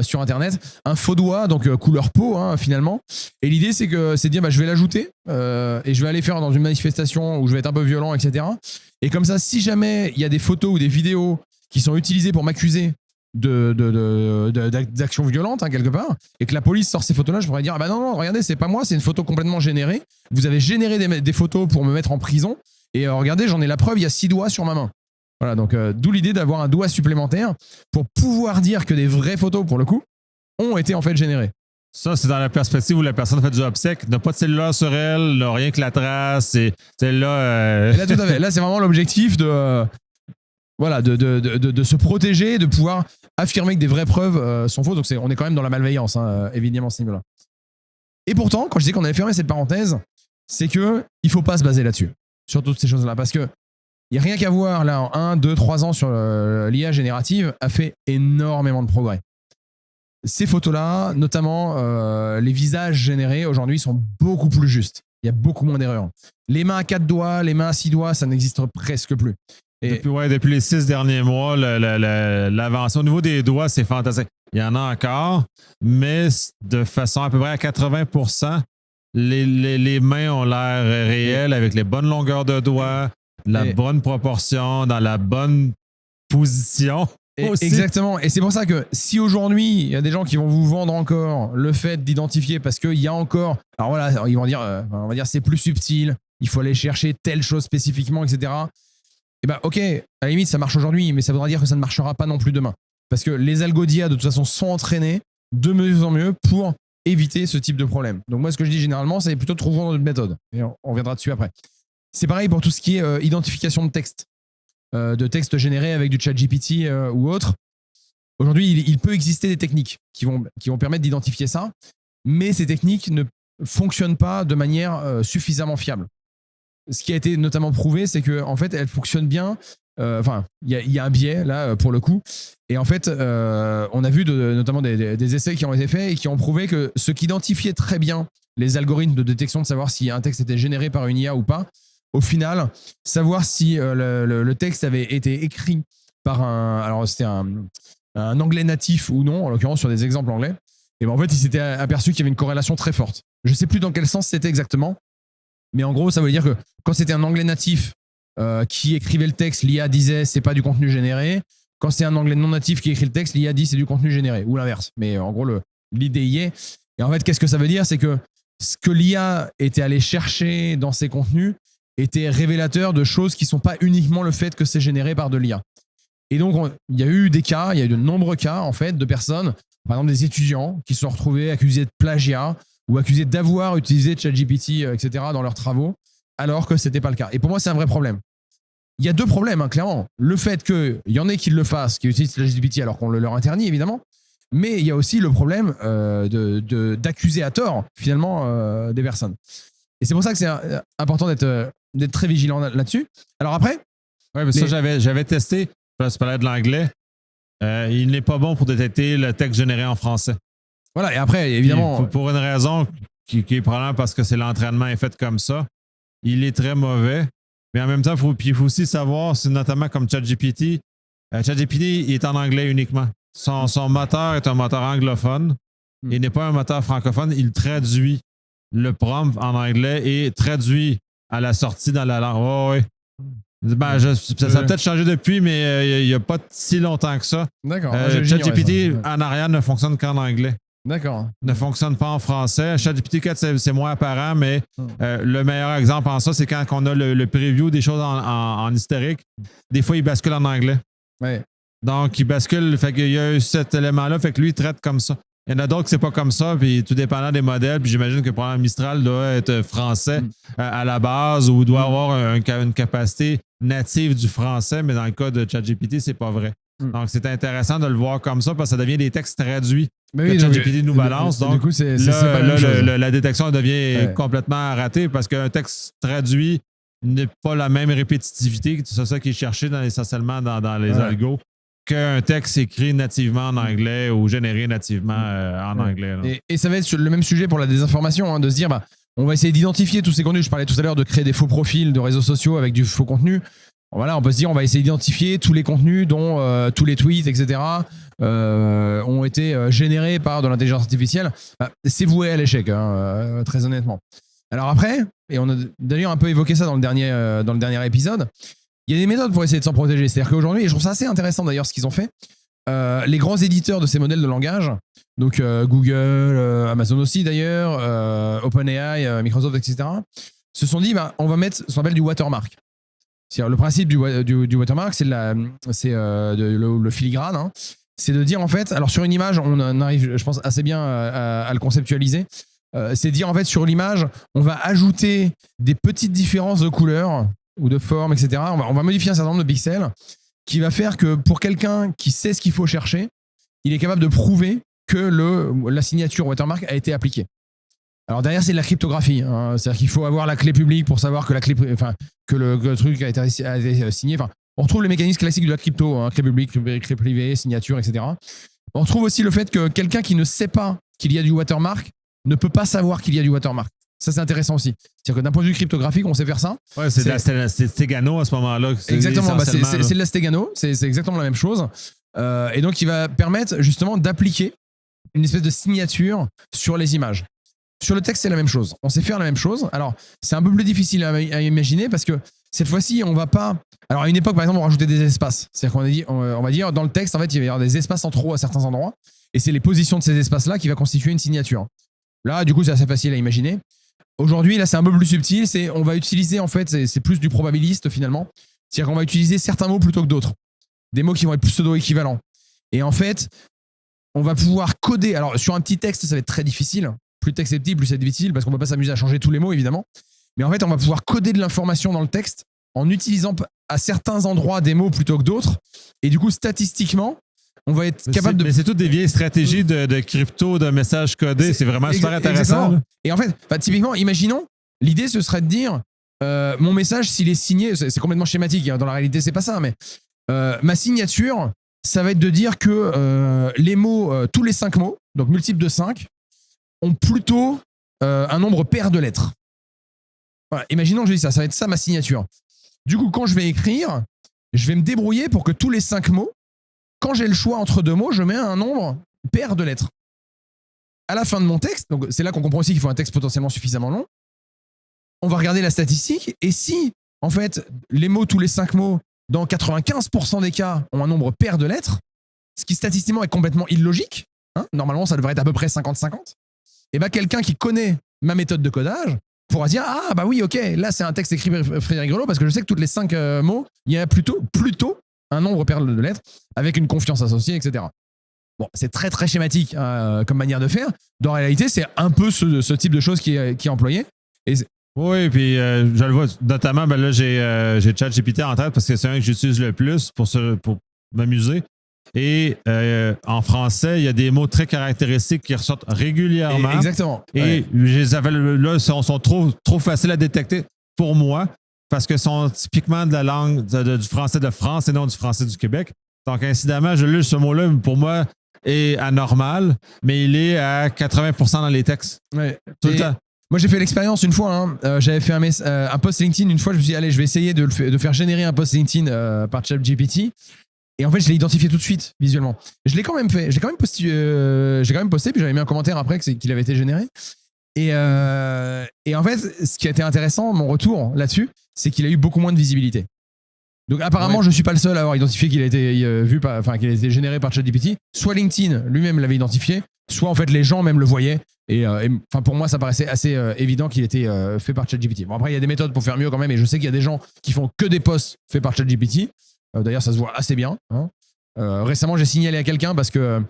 sur Internet. Un faux doigt, donc couleur peau, finalement. Et l'idée, c'est de dire, je vais l'ajouter et je vais aller faire dans une manifestation où je vais être un peu violent, etc. Et comme ça, si jamais il y a des photos ou des vidéos qui sont utilisées pour m'accuser d'actions violentes, quelque part, et que la police sort ces photos-là, je pourrais dire, non, regardez, c'est pas moi, c'est une photo complètement générée. Vous avez généré des photos pour me mettre en prison. Et regardez, j'en ai la preuve, il y a 6 doigts sur ma main. Voilà, donc d'où l'idée d'avoir un doigt supplémentaire pour pouvoir dire que des vraies photos, pour le coup, ont été en fait générées. Ça, c'est dans la perspective où la personne fait du obsèque, n'a pas de cellulaire sur elle, n'a rien que la trace, et celle-là... Là, tout à fait. Là, c'est vraiment l'objectif de se protéger, de pouvoir affirmer que des vraies preuves sont fausses. Donc on est quand même dans la malveillance, évidemment, à ce niveau-là. Et pourtant, quand je dis qu'on avait fermé cette parenthèse, c'est qu'il ne faut pas se baser là-dessus, sur toutes ces choses-là, parce que il n'y a rien qu'à voir, là, en 1, 2, 3 ans sur l'IA générative, a fait énormément de progrès. Ces photos-là, notamment les visages générés, aujourd'hui, sont beaucoup plus justes. Il y a beaucoup moins d'erreurs. Les mains à 4 doigts, les mains à 6 doigts, ça n'existe presque plus. Et depuis les 6 derniers mois, l'avancée au niveau des doigts, c'est fantastique. Il y en a encore, mais de façon à peu près à 80%, les mains ont l'air réelles avec les bonnes longueurs de doigts, la bonne proportion, dans la bonne position. Exactement. Et c'est pour ça que si aujourd'hui, il y a des gens qui vont vous vendre encore le fait d'identifier, parce qu'il y a encore... Alors voilà, ils vont dire, on va dire c'est plus subtil, il faut aller chercher telle chose spécifiquement, etc. Et ok, à la limite, ça marche aujourd'hui, mais ça voudra dire que ça ne marchera pas non plus demain. Parce que les algos d'IA, de toute façon, sont entraînés de mieux en mieux pour éviter ce type de problème. Donc moi, ce que je dis généralement, c'est plutôt trouvons notre méthode. Et on reviendra dessus après. C'est parein pour tout ce qui est identification de texte généré avec du ChatGPT ou autre. Aujourd'hui, il peut exister des techniques qui vont permettre d'identifier ça, mais ces techniques ne fonctionnent pas de manière suffisamment fiable. Ce qui a été notamment prouvé, c'est qu'en fait, elles fonctionnent bien. Il y a un biais, là, pour le coup. Et en fait, on a vu notamment des essais qui ont été faits et qui ont prouvé que ce qui identifiait très bien les algorithmes de détection de savoir si un texte était généré par une IA ou pas, au final, savoir si le texte avait été écrit par c'était un anglais natif ou non, en l'occurrence sur des exemples anglais, et en fait, il s'était aperçu qu'il y avait une corrélation très forte. Je ne sais plus dans quel sens c'était exactement, mais en gros, ça veut dire que quand c'était un anglais natif qui écrivait le texte, l'IA disait c'est pas du contenu généré. Quand c'est un anglais non natif qui écrit le texte, l'IA dit c'est du contenu généré, ou l'inverse. Mais en gros, l'idée y est. Et en fait, qu'est-ce que ça veut dire? C'est que ce que l'IA était allé chercher dans ses contenus était révélateur de choses qui ne sont pas uniquement le fait que c'est généré par de l'IA. Et donc, il y a eu de nombreux cas, en fait, de personnes, par exemple des étudiants, qui se sont retrouvés accusés de plagiat ou accusés d'avoir utilisé ChatGPT, etc., dans leurs travaux, alors que ce n'était pas le cas. Et pour moi, c'est un vrai problème. Il y a deux problèmes, clairement. Le fait qu'il y en ait qui le fassent, qui utilisent ChatGPT alors qu'on le leur interdit, évidemment. Mais il y a aussi le problème d'accuser à tort, finalement, des personnes. Et c'est pour ça que c'est important d'être très vigilant là-dessus. Alors après... Oui, mais ça, j'avais testé. Je parlais de l'anglais. Il n'est pas bon pour détecter le texte généré en français. Voilà, et après, évidemment... Pour une raison qui est probablement parce que l'entraînement est fait comme ça. Il est très mauvais. Mais en même temps, il faut aussi savoir, notamment comme ChatGPT, ChatGPT est en anglais uniquement. Son moteur est un moteur anglophone. Il n'est pas un moteur francophone. Il traduit le prompt en anglais et traduit à la sortie dans la langue. Oh, oui. Ben, ça a peut-être changé depuis, mais il n'y a pas si longtemps que ça. D'accord. ChatGPT en arrière ne fonctionne qu'en anglais. D'accord. Ne fonctionne pas en français. ChatGPT 4, c'est moins apparent, mais le meilleur exemple en ça, c'est quand on a le preview des choses en historique. Des fois, il bascule en anglais. Ouais. Donc, il bascule. Fait qu'il y a eu cet élément-là. Fait que lui, il traite comme ça. Il y en a d'autres que c'est pas comme ça, puis tout dépendant des modèles. Puis j'imagine que probablement Mistral doit être français à la base ou doit avoir une capacité native du français, mais dans le cas de ChatGPT, c'est pas vrai. Donc, c'est intéressant de le voir comme ça parce que ça devient des textes traduits que ChatGPT nous balance. Donc, du coup, la détection devient complètement ratée parce qu'un texte traduit n'est pas la même répétitivité, c'est ça qui est cherché essentiellement dans les algos, qu'un texte écrit nativement en anglais ou généré nativement en anglais. Et ça va être le même sujet pour la désinformation, de se dire, on va essayer d'identifier tous ces contenus. Je parlais tout à l'heure de créer des faux profils de réseaux sociaux avec du faux contenu. Voilà, on peut se dire, on va essayer d'identifier tous les contenus dont tous les tweets, etc., ont été générés par de l'intelligence artificielle. C'est voué à l'échec, très honnêtement. Alors après, et on a d'ailleurs un peu évoqué ça dans le dernier épisode, il y a des méthodes pour essayer de s'en protéger. C'est-à-dire qu'aujourd'hui, et je trouve ça assez intéressant d'ailleurs ce qu'ils ont fait, les grands éditeurs de ces modèles de langage, donc Google, Amazon aussi d'ailleurs, OpenAI, Microsoft, etc., se sont dit, on va mettre ce qu'on appelle du watermark. C'est-à-dire, le principe du watermark, c'est le filigrane. C'est de dire, en fait, alors sur une image, on en arrive, je pense, assez bien à le conceptualiser. C'est de dire, en fait, sur l'image, on va ajouter des petites différences de couleur ou de forme, etc. On va modifier un certain nombre de pixels qui va faire que pour quelqu'un qui sait ce qu'il faut chercher, il est capable de prouver que la signature watermark a été appliquée. Alors derrière, c'est de la cryptographie. C'est-à-dire qu'il faut avoir la clé publique pour savoir que le truc a été signé. On retrouve les mécanismes classiques de la crypto, clé publique, clé privée, signature, etc. On retrouve aussi le fait que quelqu'un qui ne sait pas qu'il y a du watermark ne peut pas savoir qu'il y a du watermark. Ça, c'est intéressant aussi. C'est-à-dire que d'un point de vue cryptographique, on sait faire ça. Ouais, c'est de Stegano à ce moment-là. Exactement, c'est de la Stegano. C'est exactement la même chose. Et donc, il va permettre justement d'appliquer une espèce de signature sur les images. Sur le texte, c'est la même chose. On sait faire la même chose. Alors, c'est un peu plus difficile à imaginer parce que cette fois-ci, on va pas... Alors, à une époque, par exemple, on rajoutait des espaces. C'est-à-dire on va dire, dans le texte, en fait, il va y avoir des espaces en trop à certains endroits. Et c'est les positions de ces espaces-là qui va constituer une signature. Là, du coup, c'est assez facile à imaginer. Aujourd'hui, là, c'est un peu plus subtil. On va utiliser, en fait, c'est plus du probabiliste, finalement. C'est-à-dire qu'on va utiliser certains mots plutôt que d'autres. Des mots qui vont être pseudo-équivalents. Et en fait, on va pouvoir coder... Alors, sur un petit texte, ça va être très difficile. Plus le texte est petit, plus c'est difficile parce qu'on ne peut pas s'amuser à changer tous les mots, évidemment. Mais en fait, on va pouvoir coder de l'information dans le texte en utilisant à certains endroits des mots plutôt que d'autres. Et du coup, statistiquement, on va être capable de... Mais c'est toutes des vieilles stratégies de crypto, de messages codés. C'est vraiment super intéressant. Et en fait, typiquement, imaginons, l'idée, ce serait de dire mon message, s'il est signé, c'est complètement schématique. Dans la réalité, c'est pas ça. Mais ma signature, ça va être de dire que les mots, tous les 5 mots, donc multiples de 5, ont plutôt un nombre pair de lettres. Voilà, imaginons que je dis ça va être ça ma signature. Du coup, quand je vais écrire, je vais me débrouiller pour que tous les 5 mots, quand j'ai le choix entre 2 mots, je mets un nombre pair de lettres. À la fin de mon texte, donc c'est là qu'on comprend aussi qu'il faut un texte potentiellement suffisamment long, on va regarder la statistique, et si, en fait, les mots, tous les 5 mots, dans 95% des cas, ont un nombre pair de lettres, ce qui statistiquement est complètement illogique, normalement ça devrait être à peu près 50-50, et bien quelqu'un qui connaît ma méthode de codage pourra dire ah bah oui ok, là c'est un texte écrit par Frédéric Grelot parce que je sais que toutes les 5 mots, il y a plutôt un nombre pair de lettres avec une confiance associée, etc. Bon, c'est très très schématique comme manière de faire. Dans la réalité, c'est un peu ce type de choses qui est employé. Oui, puis je le vois notamment, ben là j'ai ChatGPT en tête parce que c'est un que j'utilise le plus pour m'amuser. Et en français, il y a des mots très caractéristiques qui ressortent régulièrement. Exactement. Et je les avais là, sont trop faciles à détecter pour moi parce que sont typiquement de la langue du français de France et non du français du Québec. Donc, incidemment, je lis ce mot-là, pour moi, est anormal, mais il est à 80% dans les textes. Ouais. Tout le temps. Moi, j'ai fait l'expérience une fois. J'avais fait un post LinkedIn une fois. Je me suis dit, allez, je vais essayer de faire générer un post LinkedIn par ChatGPT. Et en fait, je l'ai identifié tout de suite, visuellement. Je l'ai quand même fait. J'ai quand même posté, puis j'avais mis un commentaire après qu'il avait été généré. Et en fait, ce qui a été intéressant, mon retour là-dessus, c'est qu'il a eu beaucoup moins de visibilité. Donc apparemment, je ne suis pas le seul à avoir identifié qu'il a été qu'il a été généré par ChatGPT. Soit LinkedIn lui-même l'avait identifié, soit en fait les gens même le voyaient. Et pour moi, ça paraissait assez évident qu'il était fait par ChatGPT. Bon, après, il y a des méthodes pour faire mieux quand même, et je sais qu'il y a des gens qui font que des posts faits par ChatGPT. D'ailleurs, ça se voit assez bien. Hein. Récemment, j'ai signalé à quelqu'un parce que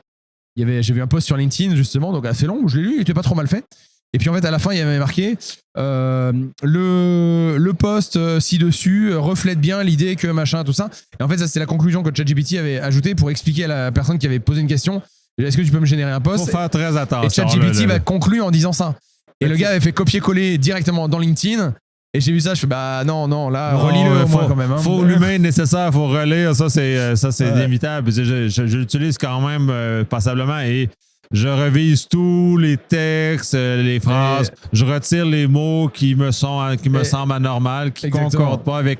j'ai vu un post sur LinkedIn justement, donc assez long, où je l'ai lu, il était pas trop mal fait. Et puis en fait, à la fin, il y avait marqué le post ci-dessus reflète bien l'idée que machin, tout ça. Et en fait, ça, c'est la conclusion que ChatGPT avait ajoutée pour expliquer à la personne qui avait posé une question. Est-ce que tu peux me générer un post? Faut faire très attention. Et ChatGPT va conclure en disant ça. Et le gars avait fait copier-coller directement dans LinkedIn. Et j'ai vu ça, je fais bah non, là, relis-le au moins quand même. Hein. Faut l'humain nécessaire, faut relire. Ça, c'est inévitable. Je l'utilise quand même passablement et je révise tous les textes, les phrases. Je retire les mots qui me semblent anormaux, qui ne concordent pas avec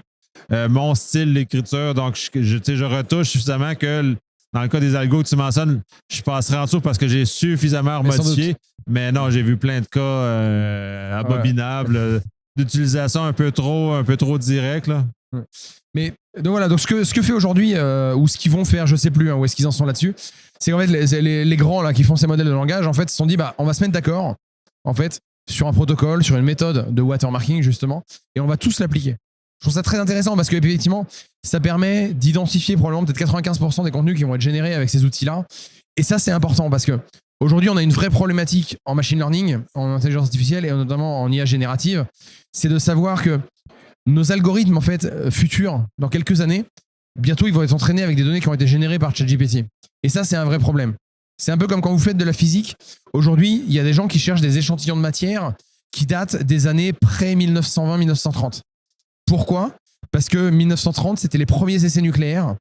mon style d'écriture. Donc, je retouche suffisamment que dans le cas des algos que tu mentionnes, je passerai en dessous parce que j'ai suffisamment modifié. Mais non, j'ai vu plein de cas abominables d'utilisation un peu trop direct. Là. Mais donc voilà, donc ce que fait aujourd'hui, ou ce qu'ils vont faire, je sais plus, où est-ce qu'ils en sont là-dessus, c'est qu'en fait, les grands là, qui font ces modèles de langage, en fait, se sont dit, on va se mettre d'accord, en fait, sur un protocole, sur une méthode de watermarking, justement, et on va tous l'appliquer. Je trouve ça très intéressant parce qu'effectivement, ça permet d'identifier probablement peut-être 95% des contenus qui vont être générés avec ces outils-là. Et ça, c'est important parce que aujourd'hui, on a une vraie problématique en machine learning, en intelligence artificielle et notamment en IA générative. C'est de savoir que nos algorithmes, en fait, futurs, dans quelques années, bientôt, ils vont être entraînés avec des données qui ont été générées par ChatGPT. Et ça, c'est un vrai problème. C'est un peu comme quand vous faites de la physique. Aujourd'hui, il y a des gens qui cherchent des échantillons de matière qui datent des années près-1920-1930. Pourquoi? Parce que 1930, c'était les premiers essais nucléaires.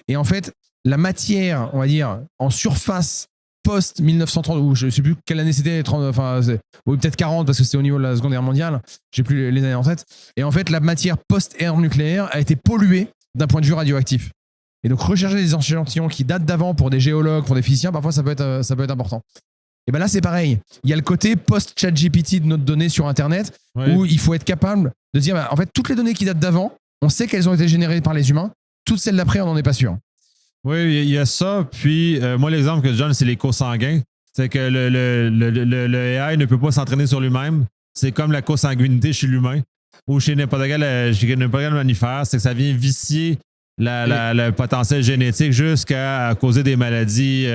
Et en fait, la matière, on va dire, en surface post-1930, ou je ne sais plus quelle année c'était, peut-être 40, parce que c'était au niveau de la Seconde Guerre mondiale, j'ai plus les années en tête. Et en fait, la matière post-ère nucléaire a été polluée d'un point de vue radioactif. Et donc, rechercher des échantillons qui datent d'avant pour des géologues, pour des physiciens, parfois, ça peut être important. Et bien là, c'est pareil. Il y a le côté post-ChatGPT de notre donnée sur Internet, où il faut être capable de dire, en fait, toutes les données qui datent d'avant, on sait qu'elles ont été générées par les humains. Toutes celles d'après, on n'en est pas sûr. Oui, il y a ça. Puis, moi, l'exemple que je donne, c'est les co-sanguins. C'est que le AI ne peut pas s'entraîner sur lui-même. C'est comme la co-sanguinité chez l'humain ou chez n'importe quel mammifère. C'est que ça vient vicier le potentiel génétique jusqu'à causer des maladies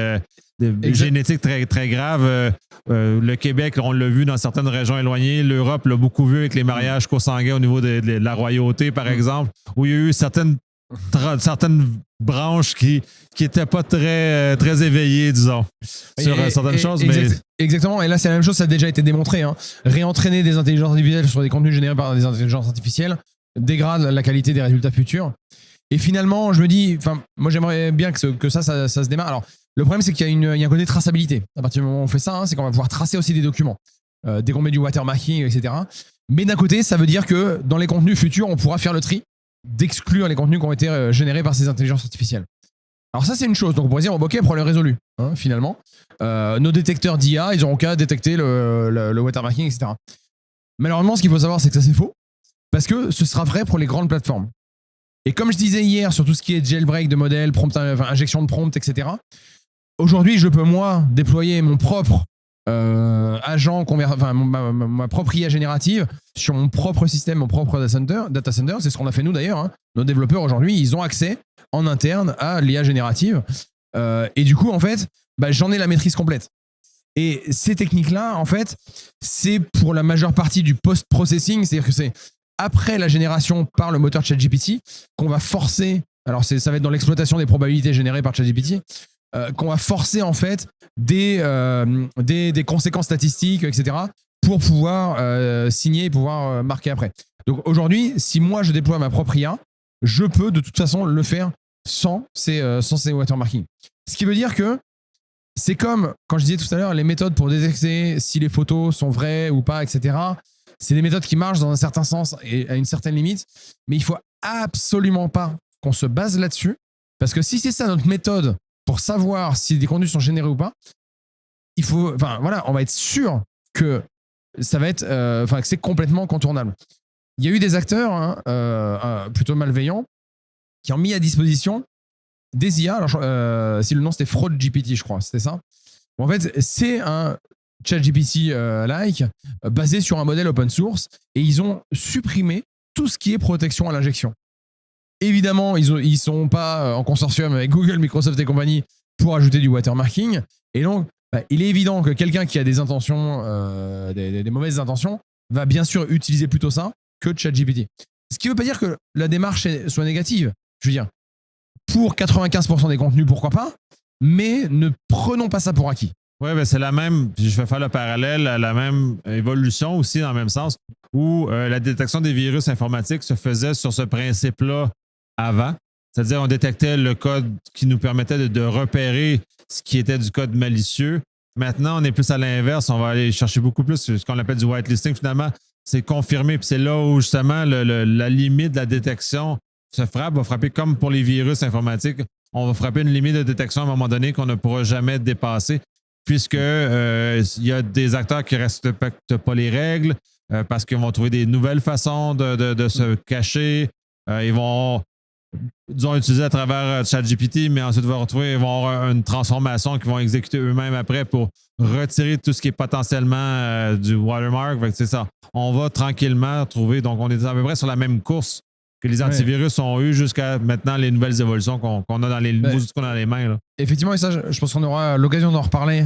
génétiques très, très graves. Le Québec, on l'a vu dans certaines régions éloignées. L'Europe l'a beaucoup vu avec les mariages co-sanguins au niveau de la royauté, par exemple, où il y a eu certaines branches qui n'étaient pas très, très éveillées, disons, sur certaines choses. Exactement, et là c'est la même chose, ça a déjà été démontré. Hein. Réentraîner des intelligences artificielles sur des contenus générés par des intelligences artificielles dégrade la qualité des résultats futurs. Et finalement, je me dis, moi j'aimerais bien que ça se démarre. Alors, le problème c'est qu'il y a un côté traçabilité. À partir du moment où on fait ça, c'est qu'on va pouvoir tracer aussi des documents, dès qu'on met du watermarking, etc. Mais d'un côté, ça veut dire que dans les contenus futurs, on pourra faire le tri, d'exclure les contenus qui ont été générés par ces intelligences artificielles. Alors ça, c'est une chose. Donc on pourrait dire, ok, problème résolu, hein, finalement. Nos détecteurs d'IA, ils n'auront qu'à détecter le watermarking, etc. Malheureusement, ce qu'il faut savoir, c'est que ça, c'est faux. Parce que ce sera vrai pour les grandes plateformes. Et comme je disais hier sur tout ce qui est jailbreak de modèles, injection de prompt, etc., aujourd'hui, je peux, moi, déployer mon propre agent, ma propre IA générative sur mon propre système, mon propre data center. C'est ce qu'on a fait nous d'ailleurs. Hein. Nos développeurs aujourd'hui, ils ont accès en interne à l'IA générative. Et du coup, en fait, j'en ai la maîtrise complète. Et ces techniques-là, en fait, c'est pour la majeure partie du post-processing, c'est-à-dire que c'est après la génération par le moteur ChatGPT qu'on va forcer, alors ça va être dans l'exploitation des probabilités générées par ChatGPT, qu'on va forcer en fait des conséquences statistiques, etc., pour pouvoir signer et pouvoir marquer après. Donc aujourd'hui, si moi je déploie ma propre IA, je peux de toute façon le faire sans ces watermarking. Ce qui veut dire que c'est comme, quand je disais tout à l'heure, les méthodes pour détecter si les photos sont vraies ou pas, etc. C'est des méthodes qui marchent dans un certain sens et à une certaine limite, mais il faut absolument pas qu'on se base là-dessus, parce que si c'est ça notre méthode pour savoir si des contenus sont générés ou pas, on va être sûr que ça va être, enfin, que c'est complètement contournable. Il y a eu des acteurs plutôt malveillants qui ont mis à disposition des IA. Alors, si le nom c'était FraudGPT, je crois, c'était ça. En fait, c'est un ChatGPT-like basé sur un modèle open source et ils ont supprimé tout ce qui est protection à l'injection. Évidemment, ils sont pas en consortium avec Google, Microsoft et compagnie pour ajouter du watermarking. Et donc, il est évident que quelqu'un qui a des intentions, des mauvaises intentions, va bien sûr utiliser plutôt ça que ChatGPT. Ce qui ne veut pas dire que la démarche soit négative. Je veux dire, pour 95% des contenus, pourquoi pas, mais ne prenons pas ça pour acquis. Oui, ben c'est la même, puis je vais faire le parallèle, la même évolution aussi dans le même sens, où la détection des virus informatiques se faisait sur ce principe-là avant. C'est-à-dire, on détectait le code qui nous permettait de repérer ce qui était du code malicieux. Maintenant, on est plus à l'inverse. On va aller chercher beaucoup plus ce qu'on appelle du whitelisting. Finalement, c'est confirmé. Puis c'est là où, justement, la limite de la détection va frapper comme pour les virus informatiques. On va frapper une limite de détection à un moment donné qu'on ne pourra jamais dépasser, puisque il y a des acteurs qui ne respectent pas les règles parce qu'ils vont trouver des nouvelles façons de se cacher. Ils vont, disons, utiliser à travers ChatGPT, mais ensuite ils vont avoir une transformation qu'ils vont exécuter eux-mêmes après pour retirer tout ce qui est potentiellement du watermark. Fait que c'est ça. On va tranquillement trouver. Donc, on est à peu près sur la même course que les antivirus ont eu jusqu'à maintenant les nouvelles évolutions qu'on a dans les nouveaux outils qu'on a dans les mains. Là. Effectivement, et ça, je pense qu'on aura l'occasion d'en reparler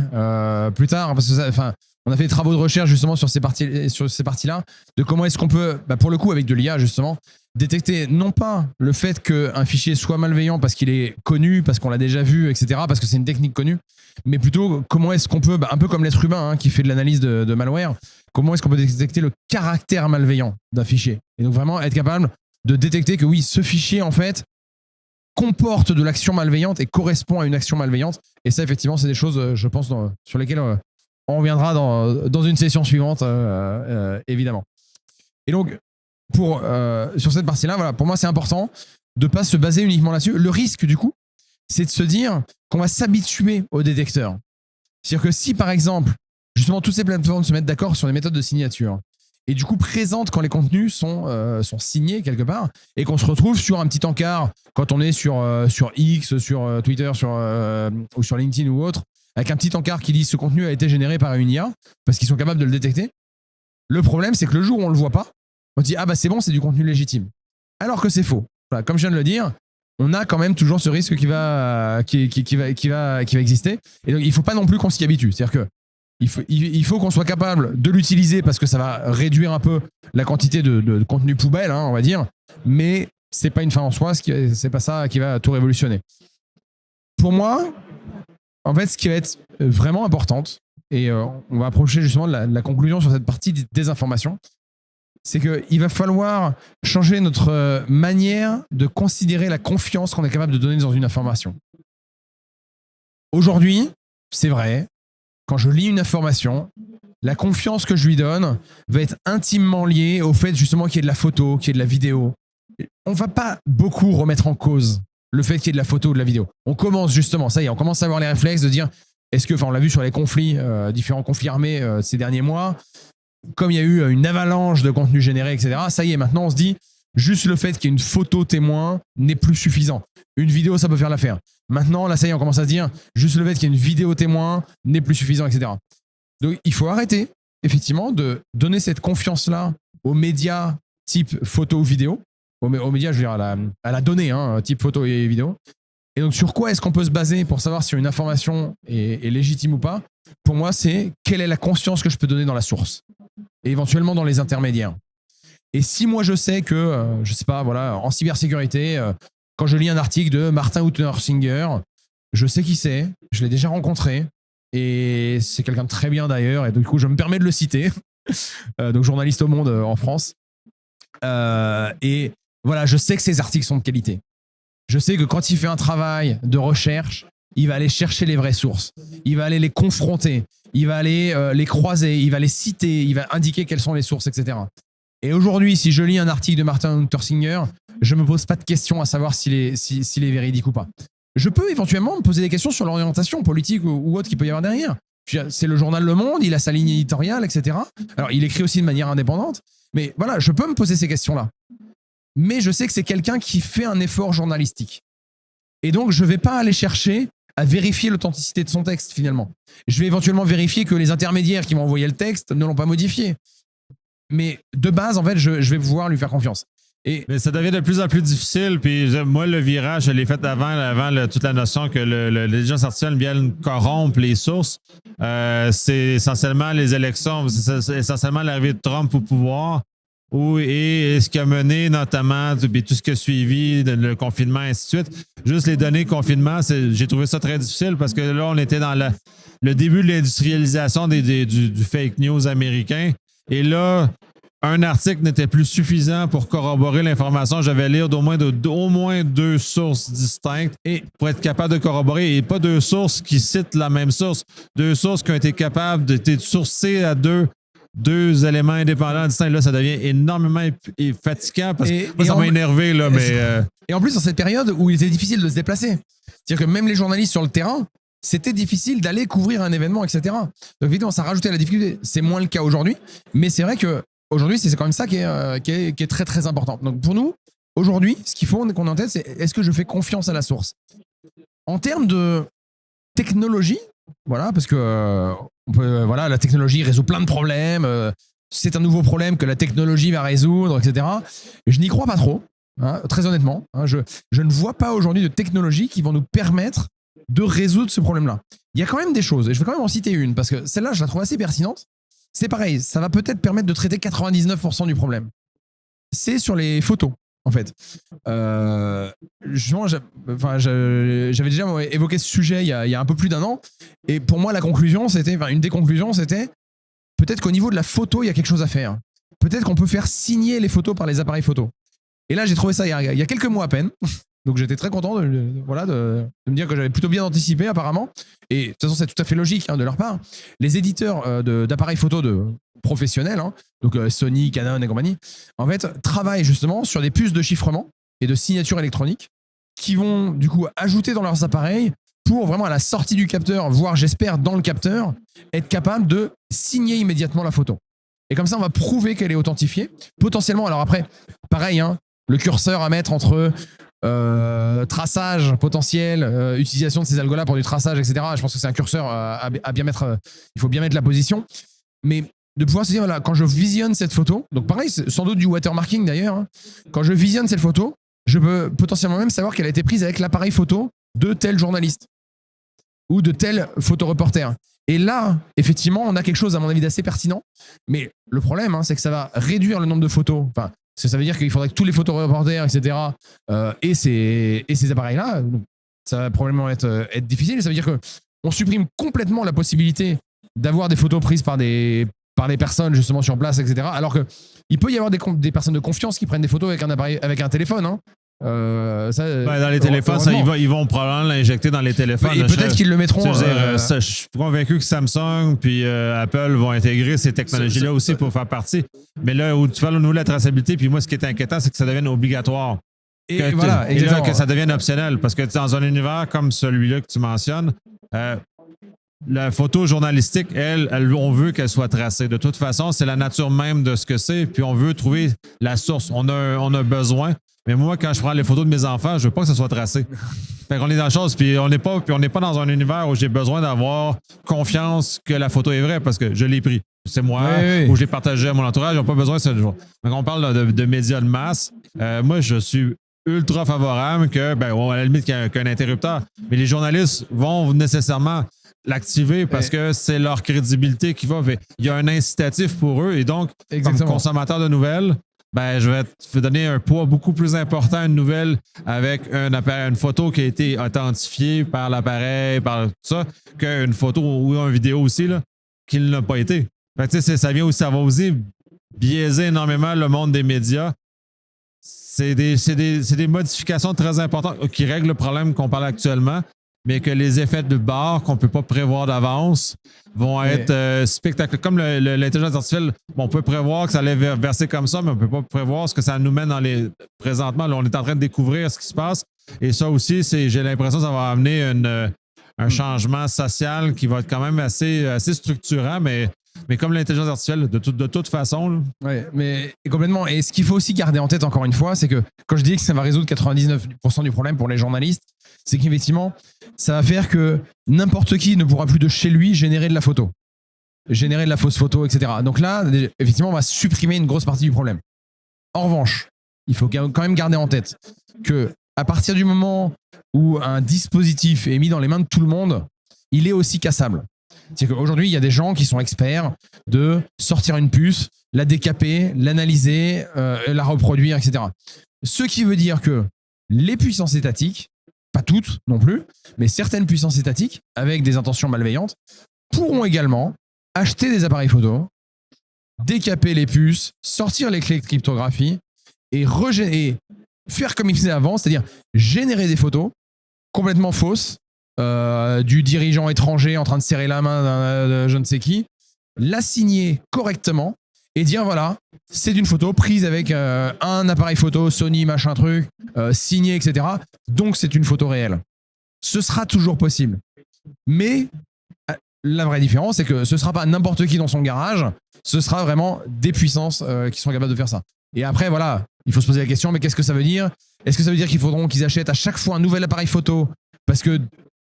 plus tard, parce que on a fait des travaux de recherche justement sur ces parties-là, de comment est-ce qu'on peut, pour le coup, avec de l'IA justement, détecter non pas le fait qu'un fichier soit malveillant parce qu'il est connu, parce qu'on l'a déjà vu, etc., parce que c'est une technique connue, mais plutôt comment est-ce qu'on peut, un peu comme l'être humain qui fait de l'analyse de malware, comment est-ce qu'on peut détecter le caractère malveillant d'un fichier. Et donc vraiment être capable de détecter que oui, ce fichier, en fait, comporte de l'action malveillante et correspond à une action malveillante. Et ça, effectivement, c'est des choses, je pense, sur lesquelles on reviendra dans une session suivante, évidemment. Et donc, sur cette partie-là, voilà, pour moi, c'est important de ne pas se baser uniquement là-dessus. Le risque, du coup, c'est de se dire qu'on va s'habituer au détecteur. C'est-à-dire que si, par exemple, justement, toutes ces plateformes se mettent d'accord sur les méthodes de signature, et du coup présente quand les contenus sont signés quelque part, et qu'on se retrouve sur un petit encart quand on est sur X, sur Twitter, ou sur LinkedIn ou autre, avec un petit encart qui dit ce contenu a été généré par une IA, parce qu'ils sont capables de le détecter. Le problème, c'est que le jour où on ne le voit pas, on dit « Ah bah c'est bon, c'est du contenu légitime ». Alors que c'est faux. Voilà, comme je viens de le dire, on a quand même toujours ce risque qui va exister. Et donc, il ne faut pas non plus qu'on s'y habitue. C'est-à-dire que il faut qu'on soit capable de l'utiliser parce que ça va réduire un peu la quantité de contenu poubelle, on va dire, mais c'est pas une fin en soi, c'est pas ça qui va tout révolutionner. Pour moi, en fait, ce qui va être vraiment importante, et on va approcher justement de la conclusion sur cette partie des désinformations, c'est qu'il va falloir changer notre manière de considérer la confiance qu'on est capable de donner dans une information. Aujourd'hui, c'est vrai, quand je lis une information, la confiance que je lui donne va être intimement liée au fait justement qu'il y ait de la photo, qu'il y ait de la vidéo. On ne va pas beaucoup remettre en cause le fait qu'il y ait de la photo ou de la vidéo. On commence justement, ça y est, on commence à avoir les réflexes de dire, on l'a vu sur les conflits, différents conflits armés ces derniers mois, comme il y a eu une avalanche de contenu généré, etc., ça y est, maintenant on se dit, juste le fait qu'il y ait une photo témoin n'est plus suffisant. Une vidéo, ça peut faire l'affaire. Maintenant, là, ça y est, on commence à se dire, juste le fait qu'il y ait une vidéo témoin n'est plus suffisant, etc. Donc, il faut arrêter, effectivement, de donner cette confiance-là aux médias type photo ou vidéo. Aux médias, je veux dire, à la donnée, type photo et vidéo. Et donc, sur quoi est-ce qu'on peut se baser pour savoir si une information est légitime ou pas? Pour moi, c'est quelle est la conscience que je peux donner dans la source et éventuellement dans les intermédiaires. Et si moi, je sais que, je sais pas, voilà, en cybersécurité, quand je lis un article de Martin Hutner-Singer, je sais qui c'est, je l'ai déjà rencontré, et c'est quelqu'un de très bien d'ailleurs, et du coup, je me permets de le citer. Donc, journaliste au Monde en France. Et voilà, je sais que ces articles sont de qualité. Je sais que quand il fait un travail de recherche, il va aller chercher les vraies sources. Il va aller les confronter. Il va aller les croiser. Il va les citer. Il va indiquer quelles sont les sources, etc. Et aujourd'hui, si je lis un article de Martin Hutner-Singer, je ne me pose pas de questions à savoir s'il est véridique ou pas. Je peux éventuellement me poser des questions sur l'orientation politique ou autre qu'il peut y avoir derrière. C'est le journal Le Monde, il a sa ligne éditoriale, etc. Alors, il écrit aussi de manière indépendante. Mais voilà, je peux me poser ces questions-là. Mais je sais que c'est quelqu'un qui fait un effort journalistique. Et donc, je ne vais pas aller chercher à vérifier l'authenticité de son texte, finalement. Je vais éventuellement vérifier que les intermédiaires qui m'ont envoyé le texte ne l'ont pas modifié. Mais de base, en fait, je vais pouvoir lui faire confiance. Mais ça devient de plus en plus difficile. Puis moi, le virage, je l'ai fait avant toute la notion que l'intelligence artificielle vienne corrompre les sources. C'est essentiellement les élections, c'est essentiellement l'arrivée de Trump au pouvoir. Et ce qui a mené notamment puis tout ce qui a suivi, le confinement, et ainsi de suite. Juste les données confinement, j'ai trouvé ça très difficile parce que là, on était dans le début de l'industrialisation du fake news américain. Et là, un article n'était plus suffisant pour corroborer l'information. Je vais lire d'au moins 2 sources distinctes pour être capable de corroborer. Et pas 2 sources qui citent la même source. 2 sources qui ont été capables d'être sourcées à deux éléments indépendants distincts. Là, ça devient énormément fatigant parce que moi, ça m'a énervé. Là, Et en plus, dans cette période où il était difficile de se déplacer. C'est-à-dire que même les journalistes sur le terrain, c'était difficile d'aller couvrir un événement, etc. Donc évidemment, ça rajoutait la difficulté. C'est moins le cas aujourd'hui. Mais c'est vrai que aujourd'hui, c'est quand même ça qui est très, très important. Donc, pour nous, aujourd'hui, ce qu'il faut qu'on ait en tête, c'est est-ce que je fais confiance à la source? En termes de technologie, voilà, parce que voilà, la technologie résout plein de problèmes. C'est un nouveau problème que la technologie va résoudre, etc. Je n'y crois pas trop, hein, très honnêtement. Hein, je ne vois pas aujourd'hui de technologie qui vont nous permettre de résoudre ce problème-là. Il y a quand même des choses, et je vais quand même en citer une, parce que celle-là, je la trouve assez pertinente. C'est pareil, ça va peut-être permettre de traiter 99% du problème. C'est sur les photos, en fait. Justement, j'avais déjà évoqué ce sujet il y a un peu plus d'1 an, et pour moi, une des conclusions, c'était peut-être qu'au niveau de la photo, il y a quelque chose à faire. Peut-être qu'on peut faire signer les photos par les appareils photo. Et là, j'ai trouvé ça il y a quelques mois à peine. Donc j'étais très content de me dire que j'avais plutôt bien anticipé apparemment. Et de toute façon, c'est tout à fait logique de leur part. Les éditeurs d'appareils photo professionnels, hein, donc Sony, Canon et compagnie, en fait, travaillent justement sur des puces de chiffrement et de signature électronique qui vont du coup ajouter dans leurs appareils pour vraiment à la sortie du capteur, voire j'espère dans le capteur, être capable de signer immédiatement la photo. Et comme ça, on va prouver qu'elle est authentifiée. Potentiellement, alors après, pareil, hein, le curseur à mettre entre traçage potentiel, utilisation de ces algos-là pour du traçage, etc. Je pense que c'est un curseur à bien mettre. Il faut bien mettre la position. Mais de pouvoir se dire, voilà, quand je visionne cette photo, donc pareil, c'est sans doute du watermarking d'ailleurs, hein, quand je visionne cette photo, je peux potentiellement même savoir qu'elle a été prise avec l'appareil photo de tel journaliste ou de tel photoreporter. Et là, effectivement, on a quelque chose, à mon avis, d'assez pertinent. Mais le problème, hein, c'est que ça va réduire le nombre de photos. Enfin, parce que ça veut dire qu'il faudrait que tous les photoreporters, etc., aient ces appareils-là. Ça va probablement être difficile. Et ça veut dire qu'on supprime complètement la possibilité d'avoir des photos prises par des personnes justement sur place, etc. Alors qu'il peut y avoir des personnes de confiance qui prennent des photos avec un téléphone. Hein. Dans les téléphones, ils vont probablement l'injecter dans les téléphones. Et peut-être qu'ils le mettront. Je suis convaincu que Samsung puis Apple vont intégrer ces technologies-là aussi pour faire partie. Mais là, où tu parles au niveau de la traçabilité, puis moi, ce qui est inquiétant, c'est que ça devienne obligatoire. Et là, que ça devienne optionnel. Parce que dans un univers comme celui-là que tu mentionnes, la photo journalistique, on veut qu'elle soit tracée. De toute façon, c'est la nature même de ce que c'est. Puis on veut trouver la source. On a besoin. Mais moi, quand je prends les photos de mes enfants, je veux pas que ça soit tracé. Fait qu'on est dans la chose, puis on n'est pas dans un univers où j'ai besoin d'avoir confiance que la photo est vraie parce que je l'ai pris. C'est moi, ou je l'ai partagé à mon entourage, ils n'ont pas besoin de ça. Donc, on parle de médias de masse. Moi, je suis ultra favorable à la limite qu'un interrupteur. Mais les journalistes vont nécessairement l'activer parce que c'est leur crédibilité qui va. Il y a un incitatif pour eux. Et donc, comme consommateur de nouvelles, je vais te donner un poids beaucoup plus important à une nouvelle avec une photo qui a été authentifiée par l'appareil, par tout ça, qu'une photo ou une vidéo aussi, là, qui ne l'a pas été. Ça va aussi biaiser énormément le monde des médias. C'est des modifications très importantes qui règlent le problème qu'on parle actuellement, mais que les effets de bord qu'on ne peut pas prévoir d'avance vont être spectaculaires. Comme l'intelligence artificielle, on peut prévoir que ça allait verser comme ça, mais on ne peut pas prévoir ce que ça nous mène présentement. Là, on est en train de découvrir ce qui se passe. Et ça aussi, j'ai l'impression que ça va amener un changement social qui va être quand même assez structurant, mais comme l'intelligence artificielle, de toute façon. Là. Ouais, mais complètement. Et ce qu'il faut aussi garder en tête, encore une fois, c'est que quand je dis que ça va résoudre 99% du problème pour les journalistes, c'est qu'effectivement, ça va faire que n'importe qui ne pourra plus de chez lui générer de la photo. Générer de la fausse photo, etc. Donc là, effectivement, on va supprimer une grosse partie du problème. En revanche, il faut quand même garder en tête que à partir du moment où un dispositif est mis dans les mains de tout le monde, il est aussi cassable. C'est-à-dire qu'aujourd'hui, il y a des gens qui sont experts de sortir une puce, la décaper, l'analyser, la reproduire, etc. Ce qui veut dire que les puissances étatiques, pas toutes non plus, mais certaines puissances étatiques, avec des intentions malveillantes, pourront également acheter des appareils photo, décaper les puces, sortir les clés de cryptographie et faire comme ils faisaient avant, c'est-à-dire générer des photos complètement fausses du dirigeant étranger en train de serrer la main de je ne sais qui, la signer correctement et dire voilà, c'est une photo prise avec un appareil photo Sony machin truc, signé, etc. Donc c'est une photo réelle. Ce sera toujours possible. Mais la vraie différence, c'est que ce ne sera pas n'importe qui dans son garage, ce sera vraiment des puissances qui sont capables de faire ça. Et après, voilà, il faut se poser la question, mais qu'est-ce que ça veut dire ? Est-ce que ça veut dire qu'il faudront qu'ils achètent à chaque fois un nouvel appareil photo ? Parce que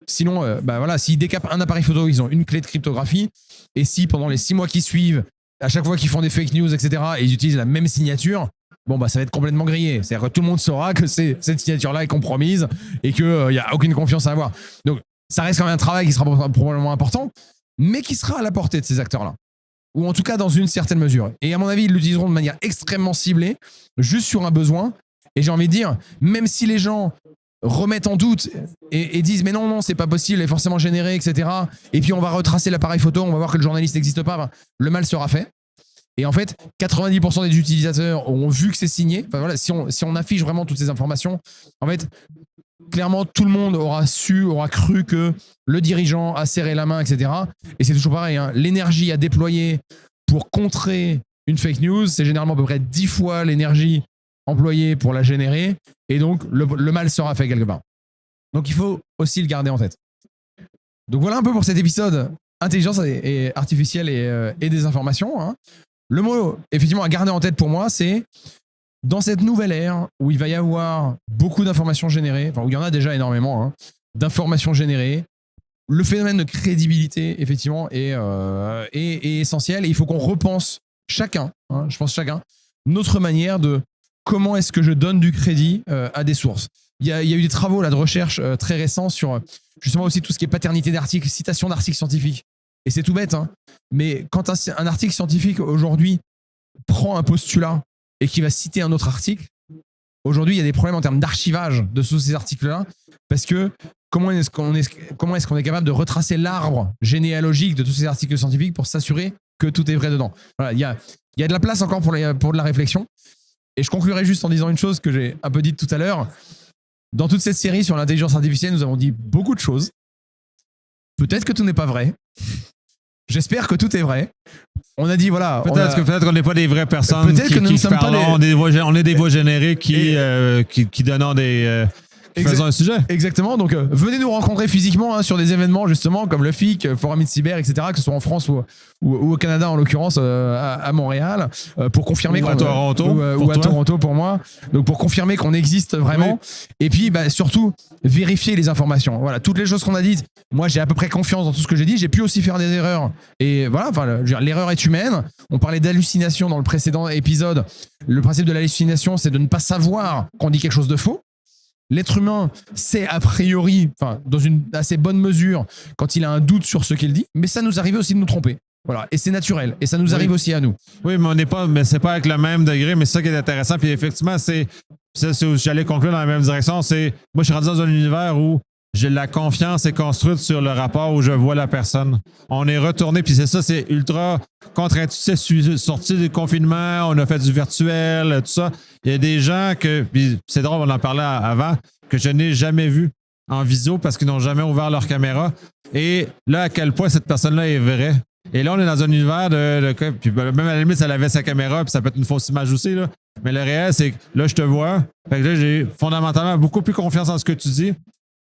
sinon, voilà, s'ils décapent un appareil photo, ils ont une clé de cryptographie. Et si pendant les 6 mois qui suivent, à chaque fois qu'ils font des fake news, etc., et ils utilisent la même signature, bon, bah, ça va être complètement grillé. C'est-à-dire que tout le monde saura que cette signature-là est compromise et qu'il n'y a aucune confiance à avoir. Donc, ça reste quand même un travail qui sera probablement important, mais qui sera à la portée de ces acteurs-là. Ou en tout cas dans une certaine mesure. Et à mon avis, ils l'utiliseront de manière extrêmement ciblée, juste sur un besoin. Et j'ai envie de dire, même si les gens remettent en doute et disent mais non, c'est pas possible, il est forcément généré, etc. Et puis on va retracer l'appareil photo, on va voir que le journaliste n'existe pas, ben, le mal sera fait. Et en fait, 90% des utilisateurs auront vu que c'est signé. Enfin, voilà, si on affiche vraiment toutes ces informations, en fait, clairement, tout le monde aura cru que le dirigeant a serré la main, etc. Et c'est toujours pareil, hein, l'énergie à déployer pour contrer une fake news, c'est généralement à peu près 10 fois l'énergie employée pour la générer. Et donc, le mal sera fait quelque part. Donc, il faut aussi le garder en tête. Donc, voilà un peu pour cet épisode intelligence et artificielle et des informations. Hein. Le mot, effectivement, à garder en tête pour moi, c'est dans cette nouvelle ère où il va y avoir beaucoup d'informations générées, enfin où il y en a déjà énormément, hein, d'informations générées, le phénomène de crédibilité, effectivement, est essentiel. Et il faut qu'on repense chacun, notre manière de comment est-ce que je donne du crédit à des sources. Il y a eu des travaux là, de recherche très récents sur justement aussi tout ce qui est paternité d'articles, citation d'articles scientifiques. Et c'est tout bête, hein, mais quand un article scientifique aujourd'hui prend un postulat et qui va citer un autre article, aujourd'hui, il y a des problèmes en termes d'archivage de tous ces articles-là, parce que comment est-ce qu'on est capable de retracer l'arbre généalogique de tous ces articles scientifiques pour s'assurer que tout est vrai dedans. Voilà, il y a de la place encore pour de la réflexion. Et je conclurai juste en disant une chose que j'ai un peu dite tout à l'heure. Dans toute cette série sur l'intelligence artificielle, nous avons dit beaucoup de choses. Peut-être que tout n'est pas vrai. J'espère que tout est vrai. On a dit, voilà. Peut-être qu'on n'est pas des vraies personnes peut-être que nous ne sommes pas on est des voix générées qui donnent faisons un sujet. Exactement. Donc, venez nous rencontrer physiquement hein, sur des événements, justement, comme le FIC, Forum It Cyber, etc., que ce soit en France ou au Canada, en l'occurrence, à Montréal, pour confirmer ou à Toronto. Ou à Toronto pour moi. Donc, pour confirmer qu'on existe vraiment. Oui. Et puis, surtout, vérifier les informations. Voilà, toutes les choses qu'on a dites. Moi, j'ai à peu près confiance dans tout ce que j'ai dit. J'ai pu aussi faire des erreurs. Et voilà, l'erreur est humaine. On parlait d'hallucination dans le précédent épisode. Le principe de l'hallucination, c'est de ne pas savoir qu'on dit quelque chose de faux. L'être humain sait a priori, dans une assez bonne mesure, quand il a un doute sur ce qu'il dit, mais ça nous arrive aussi de nous tromper. Voilà, et c'est naturel, et ça nous arrive aussi à nous. Oui, mais c'est pas avec le même degré, mais c'est ça qui est intéressant. Puis effectivement, c'est où j'allais conclure dans la même direction. Moi, je suis rendu dans un univers où la confiance est construite sur le rapport où je vois la personne. On est retourné, puis c'est ultra contre-intuitif. Sorti du confinement, on a fait du virtuel, tout ça. Il y a des gens puis c'est drôle, on en parlait avant, que je n'ai jamais vu en visio parce qu'ils n'ont jamais ouvert leur caméra. Et là, à quel point cette personne-là est vraie. Et là, on est dans un univers puis même à la limite, elle avait sa caméra, puis ça peut être une fausse image aussi, là. Mais le réel, c'est que là, je te vois. Fait que là, j'ai fondamentalement beaucoup plus confiance en ce que tu dis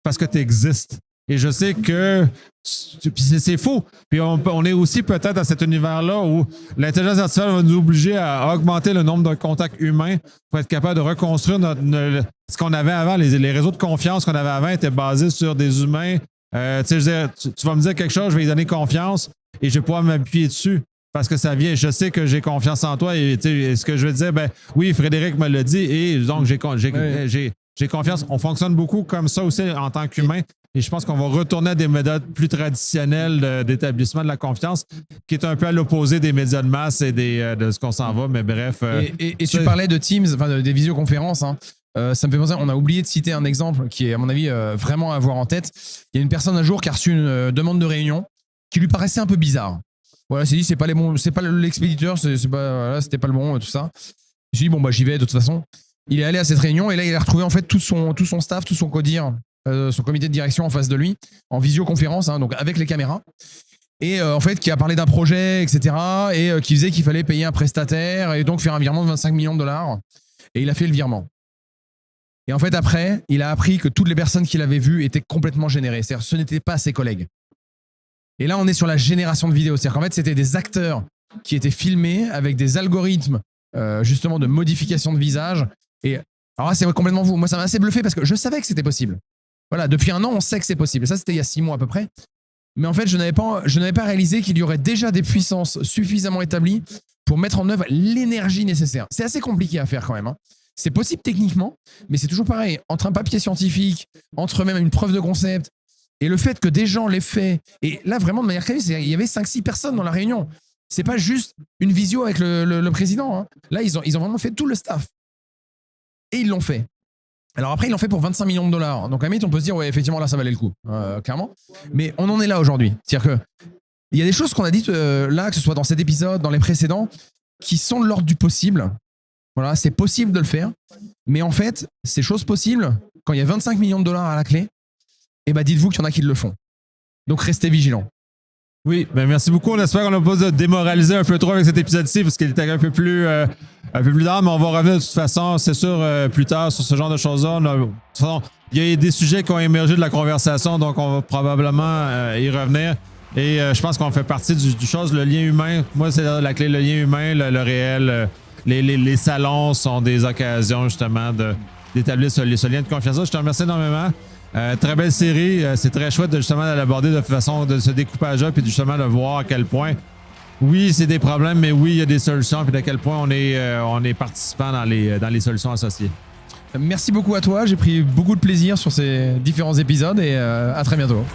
parce que tu existes. Et je sais que c'est faux. Puis on est aussi peut-être à cet univers-là où l'intelligence artificielle va nous obliger à augmenter le nombre de contacts humains pour être capable de reconstruire ce qu'on avait avant. Les réseaux de confiance qu'on avait avant étaient basés sur des humains. Tu sais, je veux dire, tu vas me dire quelque chose, je vais lui donner confiance et je vais pouvoir m'appuyer dessus. Parce que ça vient, je sais que j'ai confiance en toi et ce que je veux dire, ben oui, Frédéric me l'a dit et donc j'ai confiance. On fonctionne beaucoup comme ça aussi en tant qu'humain et je pense qu'on va retourner à des méthodes plus traditionnelles d'établissement de la confiance qui est un peu à l'opposé des médias de masse et de ce qu'on s'en va, mais bref. Et tu parlais de Teams, enfin des visioconférences, hein. Ça me fait penser, on a oublié de citer un exemple qui est à mon avis vraiment à avoir en tête. Il y a une personne un jour qui a reçu une demande de réunion qui lui paraissait un peu bizarre. Voilà, c'est dit, c'est pas l'expéditeur, c'était pas le bon, tout ça. Je me suis dit, bon, bah, j'y vais de toute façon. Il est allé à cette réunion et là, il a retrouvé en fait tout son staff, tout son codir, son comité de direction en face de lui, en visioconférence, hein, donc avec les caméras. Et en fait, qui a parlé d'un projet, etc. Et qui faisait qu'il fallait payer un prestataire et donc faire un virement de 25 millions de dollars. Et il a fait le virement. Et en fait, après, il a appris que toutes les personnes qu'il avait vues étaient complètement générées. C'est-à-dire, ce n'étaient pas ses collègues. Et là, on est sur la génération de vidéos. C'est-à-dire qu'en fait, c'était des acteurs qui étaient filmés avec des algorithmes justement de modification de visage. Et alors là, c'est complètement fou. Moi, ça m'a assez bluffé parce que je savais que c'était possible. Voilà, depuis un an, on sait que c'est possible. Et ça, c'était il y a 6 mois à peu près. Mais en fait, je n'avais pas réalisé qu'il y aurait déjà des puissances suffisamment établies pour mettre en œuvre l'énergie nécessaire. C'est assez compliqué à faire quand même, hein. C'est possible techniquement, mais c'est toujours pareil. Entre un papier scientifique, entre même une preuve de concept, et le fait que des gens l'aient fait, et là vraiment de manière crédible, il y avait 5-6 personnes dans la réunion. C'est pas juste une visio avec le président, hein. Là, ils ont vraiment fait tout le staff. Et ils l'ont fait. Alors après, ils l'ont fait pour 25 millions de dollars. Donc à la limite, on peut se dire, ouais, effectivement, là, ça valait le coup, clairement. Mais on en est là aujourd'hui. C'est-à-dire que il y a des choses qu'on a dites là, que ce soit dans cet épisode, dans les précédents, qui sont de l'ordre du possible. Voilà, c'est possible de le faire. Mais en fait, ces choses possibles, quand il y a 25 millions de dollars à la clé, eh ben dites-vous qu'il y en a qui le font. Donc restez vigilants. Oui, ben merci beaucoup. On espère qu'on n'a pas démoralisé un peu trop avec cet épisode-ci parce qu'il était un peu plus d'âme, mais on va revenir de toute façon, c'est sûr, plus tard sur ce genre de choses-là. De toute façon, il y a des sujets qui ont émergé de la conversation, donc on va probablement y revenir. Et je pense qu'on fait partie du chose, le lien humain. Moi, c'est la clé, le lien humain, le réel. Les salons sont des occasions justement d'établir ce lien de confiance. Je te remercie énormément. Très belle série. C'est très chouette de justement l'aborder de façon de ce découpage-là puis justement de voir à quel point, oui, c'est des problèmes, mais oui, il y a des solutions puis à quel point on est participant dans les solutions associées. Merci beaucoup à toi. J'ai pris beaucoup de plaisir sur ces différents épisodes et à très bientôt.